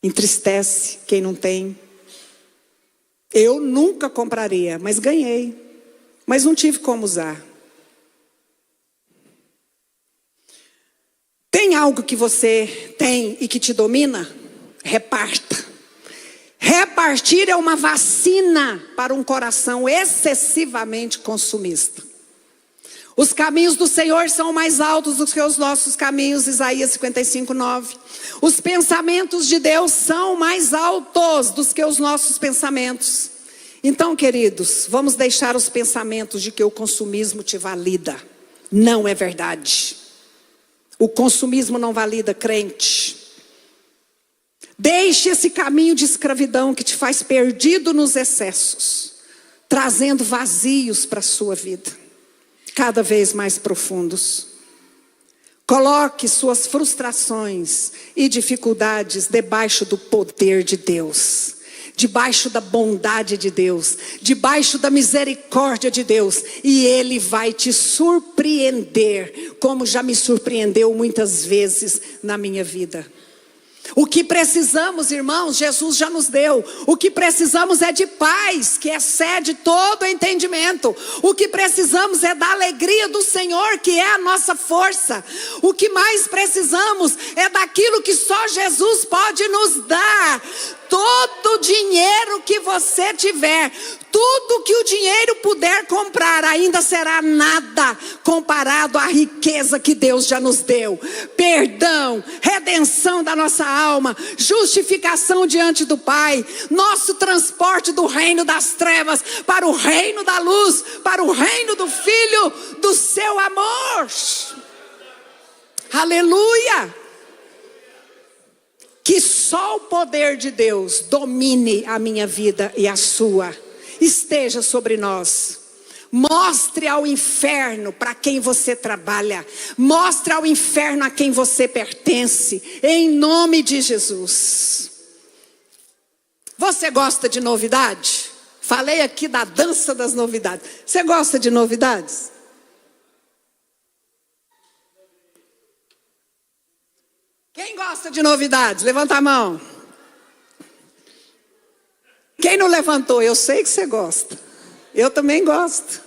Entristece quem não tem. Eu nunca compraria, mas ganhei. Mas não tive como usar. Tem algo que você tem e que te domina? Reparta. Repartir é uma vacina para um coração excessivamente consumista. Os caminhos do Senhor são mais altos do que os nossos caminhos, Isaías 55:9. Os pensamentos de Deus são mais altos do que os nossos pensamentos. Então, queridos, vamos deixar os pensamentos de que o consumismo te valida. Não é verdade. O consumismo não valida crente. Deixe esse caminho de escravidão que te faz perdido nos excessos, trazendo vazios para a sua vida, cada vez mais profundos. Coloque suas frustrações e dificuldades debaixo do poder de Deus, debaixo da bondade de Deus, debaixo da misericórdia de Deus, e Ele vai te surpreender, como já me surpreendeu muitas vezes na minha vida. O que precisamos, irmãos, Jesus já nos deu. O que precisamos é de paz, que excede todo entendimento. O que precisamos é da alegria do Senhor, que é a nossa força. O que mais precisamos é daquilo que só Jesus pode nos dar. Todo o dinheiro que você tiver, tudo que o dinheiro puder comprar, ainda será nada comparado à riqueza que Deus já nos deu. Perdão, redenção da nossa alma, justificação diante do Pai, nosso transporte do reino das trevas para o reino da luz, para o reino do Filho do seu amor. Aleluia! Que só o poder de Deus domine a minha vida e a sua. Esteja sobre nós. Mostre ao inferno para quem você trabalha. Mostre ao inferno a quem você pertence. Em nome de Jesus. Você gosta de novidade? Falei aqui da dança das novidades. Você gosta de novidades? Quem gosta de novidades? Levanta a mão. Quem não levantou? Eu sei que você gosta. Eu também gosto.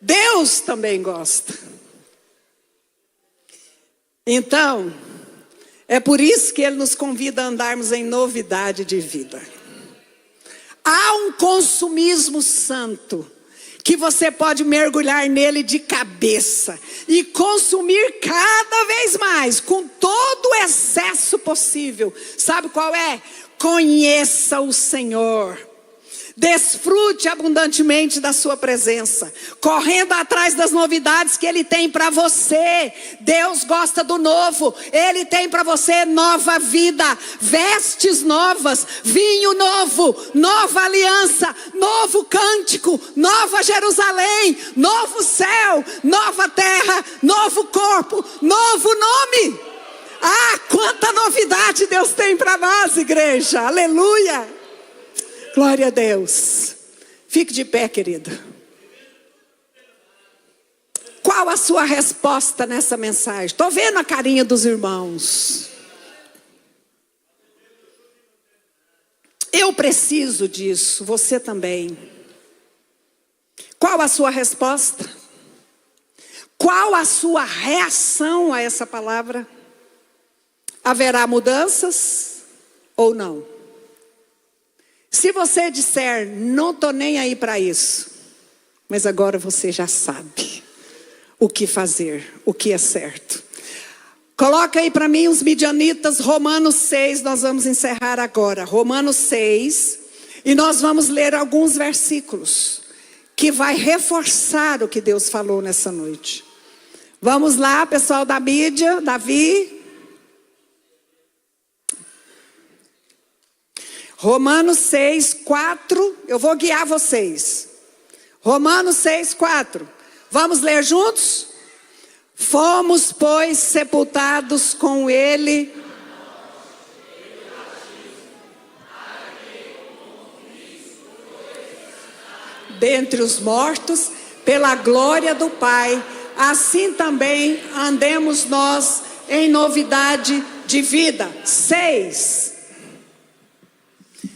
Deus também gosta. Então, é por isso que Ele nos convida a andarmos em novidade de vida. Há um consumismo santo, que você pode mergulhar nele de cabeça e consumir cada vez mais, com todo o excesso possível. Sabe qual é? Conheça o Senhor. Desfrute abundantemente da sua presença, correndo atrás das novidades que Ele tem para você. Deus gosta do novo. Ele tem para você nova vida, vestes novas, vinho novo, nova aliança, novo cântico, nova Jerusalém, novo céu, nova terra, novo corpo, novo nome. Ah, quanta novidade Deus tem para nós, igreja. Aleluia. Glória a Deus. Fique de pé, querida. Qual a sua resposta nessa mensagem? Estou vendo a carinha dos irmãos. Eu preciso disso, você também. Qual a sua resposta? Qual a sua reação a essa palavra? Haverá mudanças ou não? Se você disser, não estou nem aí para isso, mas agora você já sabe o que fazer, o que é certo. Coloca aí para mim os midianitas, Romanos 6, nós vamos encerrar agora. Romanos 6, e nós vamos ler alguns versículos que vai reforçar o que Deus falou nessa noite. Vamos lá, pessoal da mídia, Davi. Romanos 6, 4, eu vou guiar vocês. Romanos 6, 4. Vamos ler juntos? Fomos, pois, sepultados com ele dentre os mortos, pela glória do Pai. Assim também andemos nós em novidade de vida. 6.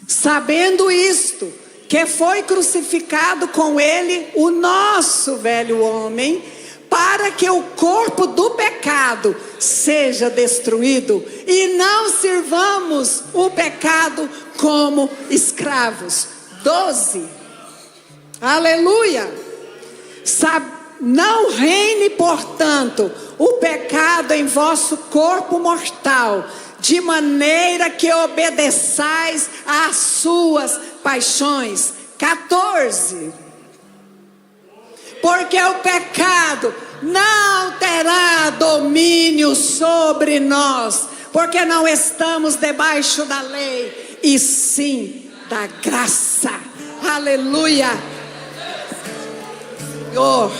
Sabendo isto, que foi crucificado com ele o nosso velho homem, para que o corpo do pecado seja destruído e não sirvamos o pecado como escravos. 12. Aleluia. Não reine, portanto, o pecado em vosso corpo mortal, de maneira que obedeçais às suas paixões. 14. Porque o pecado não terá domínio sobre nós, porque não estamos debaixo da lei, e sim da graça. Aleluia. Senhor,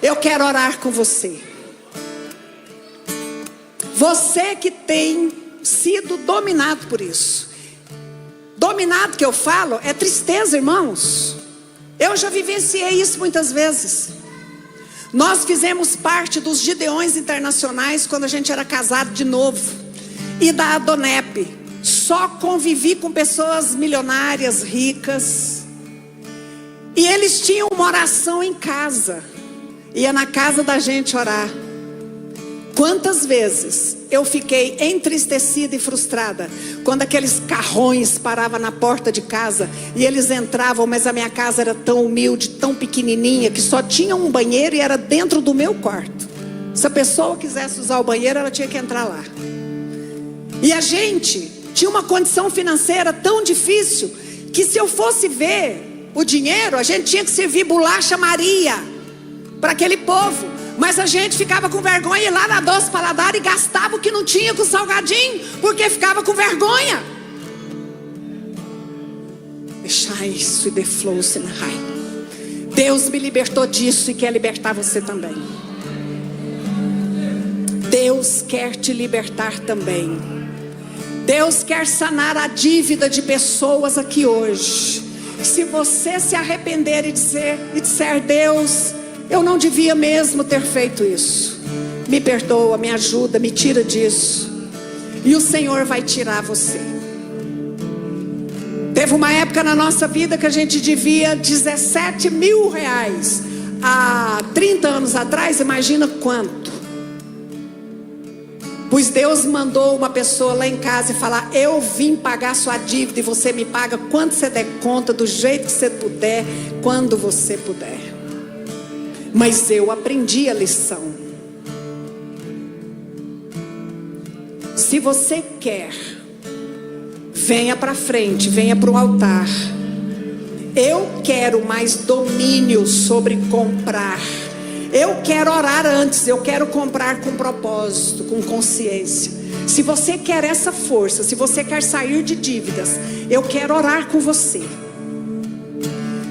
eu quero orar com você. Você que tem sido dominado por isso. Dominado que eu falo é tristeza, irmãos. Eu já vivenciei isso muitas vezes. Nós fizemos parte dos Gideões Internacionais quando a gente era casado de novo. E da Adonep. Só convivi com pessoas milionárias, ricas. E eles tinham uma oração em casa. Ia na casa da gente orar. Quantas vezes eu fiquei entristecida e frustrada quando aqueles carrões paravam na porta de casa e eles entravam, mas a minha casa era tão humilde, tão pequenininha, que só tinha um banheiro e era dentro do meu quarto. Se a pessoa quisesse usar o banheiro, ela tinha que entrar lá. E a gente tinha uma condição financeira tão difícil que, se eu fosse ver o dinheiro, a gente tinha que servir bolacha Maria para aquele povo. Mas a gente ficava com vergonha e ir lá na Doce Paladar e gastava o que não tinha com salgadinho, porque ficava com vergonha. Deixar isso e deflow-se na raiva. Deus me libertou disso e quer libertar você também. Deus quer te libertar também. Deus quer sanar a dívida de pessoas aqui hoje. Se você se arrepender e disser, Deus, eu não devia mesmo ter feito isso. Me perdoa, me ajuda, me tira disso. E o Senhor vai tirar você. Teve uma época na nossa vida que a gente devia 17 mil reais. Há 30 anos atrás, imagina quanto. Pois Deus mandou uma pessoa lá em casa e falar, eu vim pagar sua dívida e você me paga quanto você der conta, do jeito que você puder, quando você puder. Mas eu aprendi a lição. Se você quer, venha para frente, venha para o altar. Eu quero mais domínio sobre comprar. Eu quero orar antes, eu quero comprar com propósito, com consciência. Se você quer essa força, se você quer sair de dívidas, eu quero orar com você.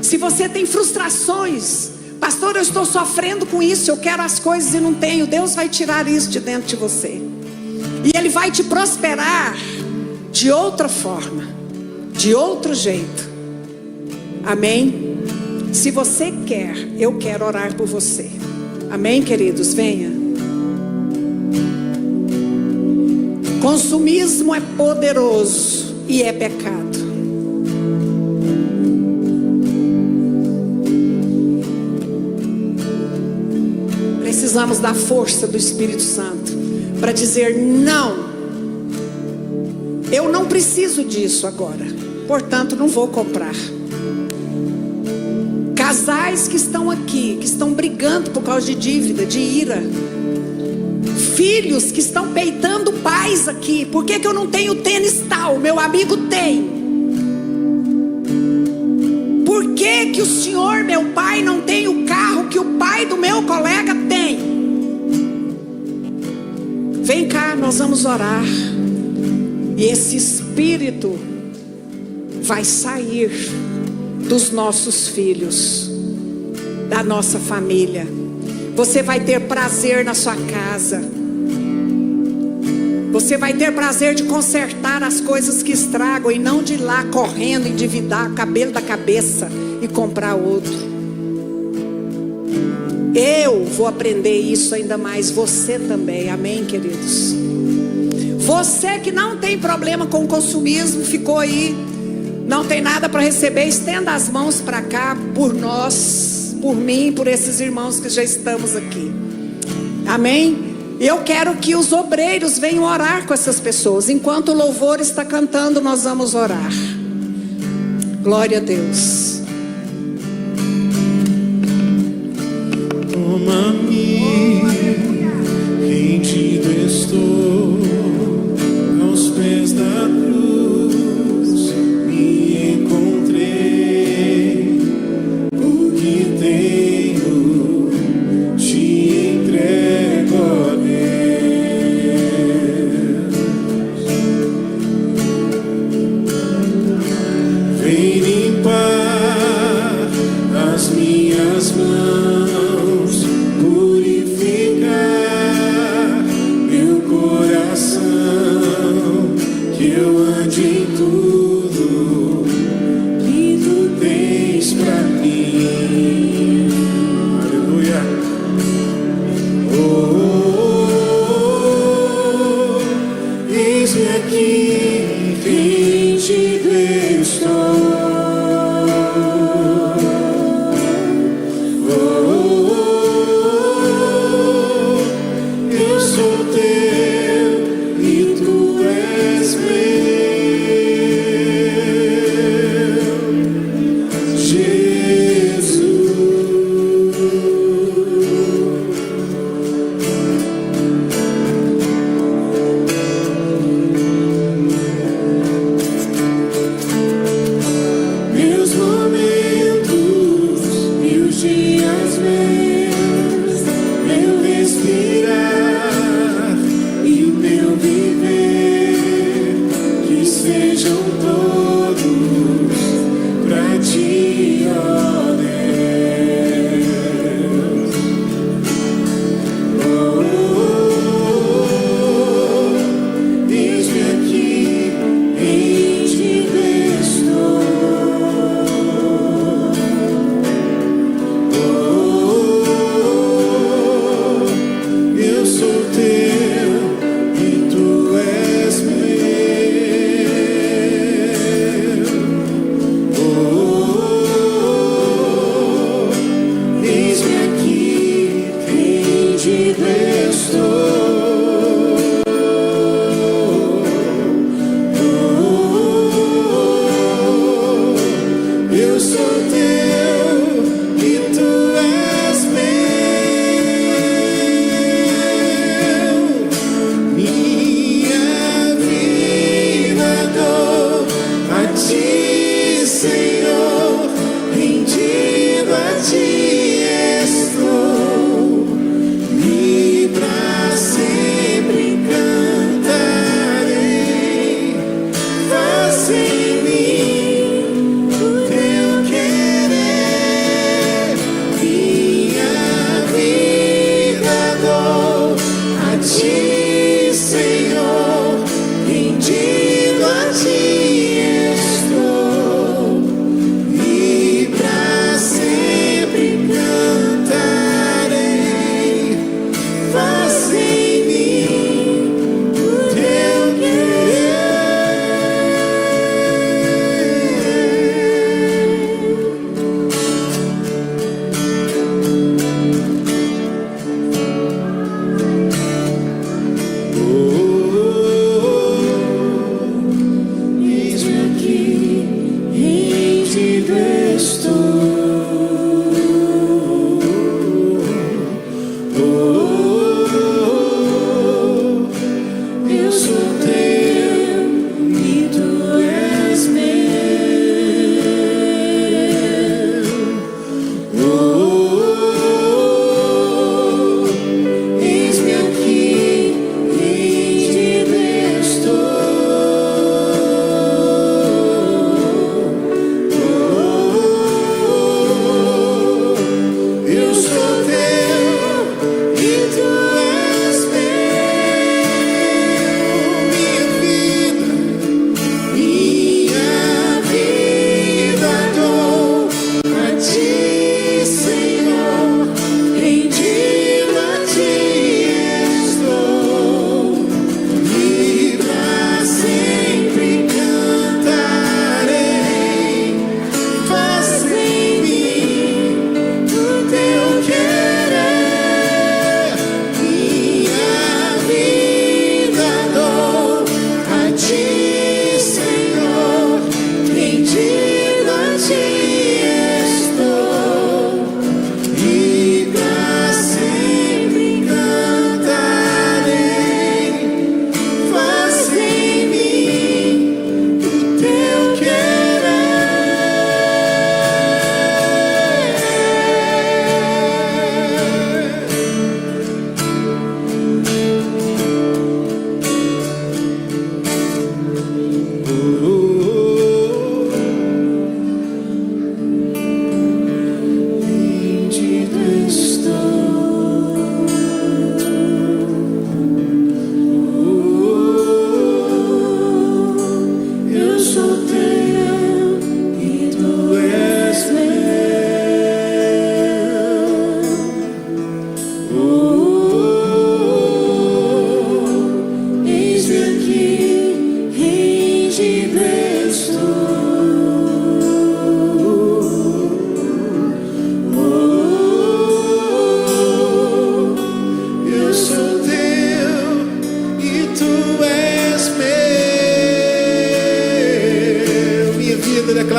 Se você tem frustrações, pastor, eu estou sofrendo com isso, eu quero as coisas e não tenho. Deus vai tirar isso de dentro de você. E Ele vai te prosperar de outra forma, de outro jeito. Amém? Se você quer, eu quero orar por você. Amém, queridos? Venha. Consumismo é poderoso e é pecado. Precisamos da força do Espírito Santo para dizer não. Eu não preciso disso agora, portanto não vou comprar. Casais que estão aqui, que estão brigando por causa de dívida, de ira. Filhos que estão peitando pais aqui. Por que eu não tenho tênis tal? Meu amigo tem. Por que o senhor, meu pai, não tem o carro que o pai do meu colega tem? Vem cá, nós vamos orar. E esse espírito vai sair dos nossos filhos, da nossa família. Você vai ter prazer na sua casa. Você vai ter prazer de consertar as coisas que estragam e não de ir lá correndo, endividar o cabelo da cabeça e comprar outro. Eu vou aprender isso ainda mais, você também, amém, queridos? Você que não tem problema com o consumismo, ficou aí, não tem nada para receber, estenda as mãos para cá, por nós, por mim, por esses irmãos que já estamos aqui, amém? Eu quero que os obreiros venham orar com essas pessoas. Enquanto o louvor está cantando, nós vamos orar. Glória a Deus. Toma-me, rendido estou aos pés da cruz. Me encontrei, o que tenho te entrego, ó Deus. Vem limpar as minhas mãos, purificar meu coração, que eu ande em tudo que tu tens pra mim. Aleluia. Oh, oh, oh, eis-me aqui, rendido estou. Eu sou teu e tu és meu, Jesus. Meus momentos e os dias meus, meu respirar e o meu viver, que sejam todos pra ti, ó Deus. Oh, oh, oh, eis-me aqui, rendido estou. Eu sou teu e tu és meu. Oh, eis-me aqui, rendido estou. Eu sou teu e tu és meu. Minha vida dou a ti, Senhor, rendido a ti estou. E pra sempre cantarei. Faz em mim o teu querer. Minha vida dou a ti, Senhor, rendido a ti estou. E pra sempre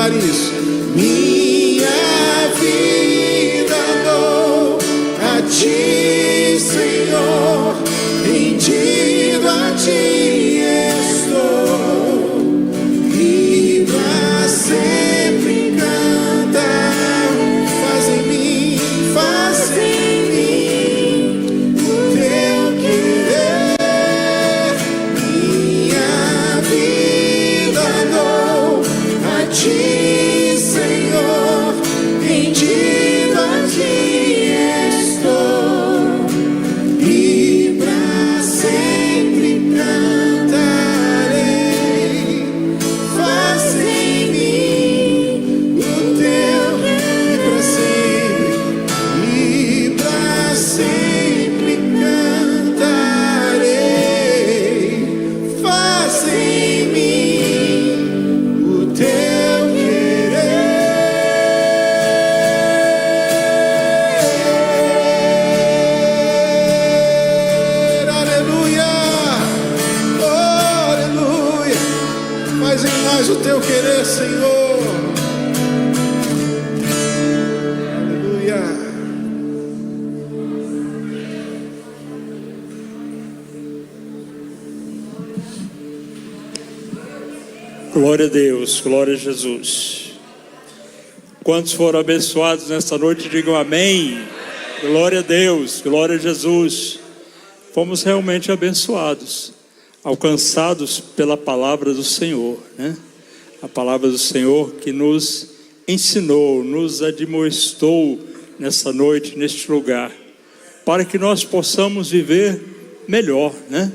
declarar isso. Minha vida dou a ti, Senhor, rendido a ti estou, e pra sempre cantar. Faz em mim o teu querer. Minha vida dou a ti, Senhor, rendido a ti estou, e pra sempre cantarei. Faz em mim o teu querer, e pra sempre cantarei. Faz em mim o teu querer. Aleluia, oh, aleluia. Faz em nós o teu querer, Senhor. Aleluia. Glória a Deus, glória a Jesus. Quantos foram abençoados nesta noite, digam amém. Glória a Deus, glória a Jesus. Fomos realmente abençoados, alcançados pela palavra do Senhor, né? A palavra do Senhor que nos ensinou, nos admoestou nessa noite, neste lugar, para que nós possamos viver melhor, né?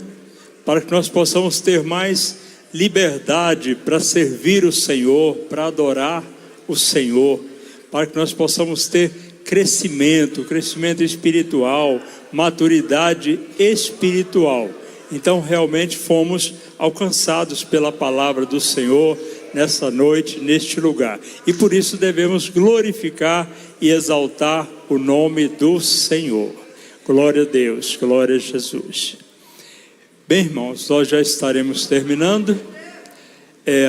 Para que nós possamos ter mais liberdade para servir o Senhor, para adorar o Senhor, para que nós possamos ter crescimento espiritual, maturidade espiritual. Então realmente fomos alcançados pela palavra do Senhor nessa noite, neste lugar, e por isso devemos glorificar e exaltar o nome do Senhor. Glória a Deus, glória a Jesus. Bem, irmãos, nós já estaremos terminando.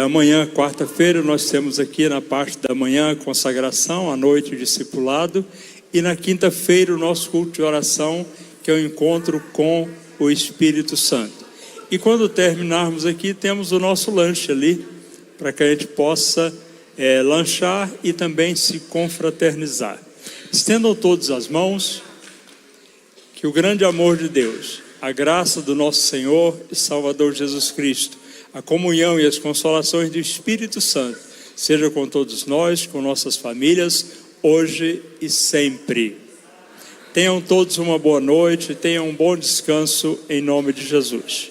Amanhã, quarta-feira, nós temos aqui na parte da manhã a consagração, à noite o discipulado, e na quinta-feira o nosso culto de oração, que é o encontro com o Espírito Santo. E quando terminarmos aqui, temos o nosso lanche ali, para que a gente possa lanchar e também se confraternizar. Estendam todos as mãos, que o grande amor de Deus, a graça do nosso Senhor e Salvador Jesus Cristo, a comunhão e as consolações do Espírito Santo, seja com todos nós, com nossas famílias, hoje e sempre. Tenham todos uma boa noite, tenham um bom descanso em nome de Jesus.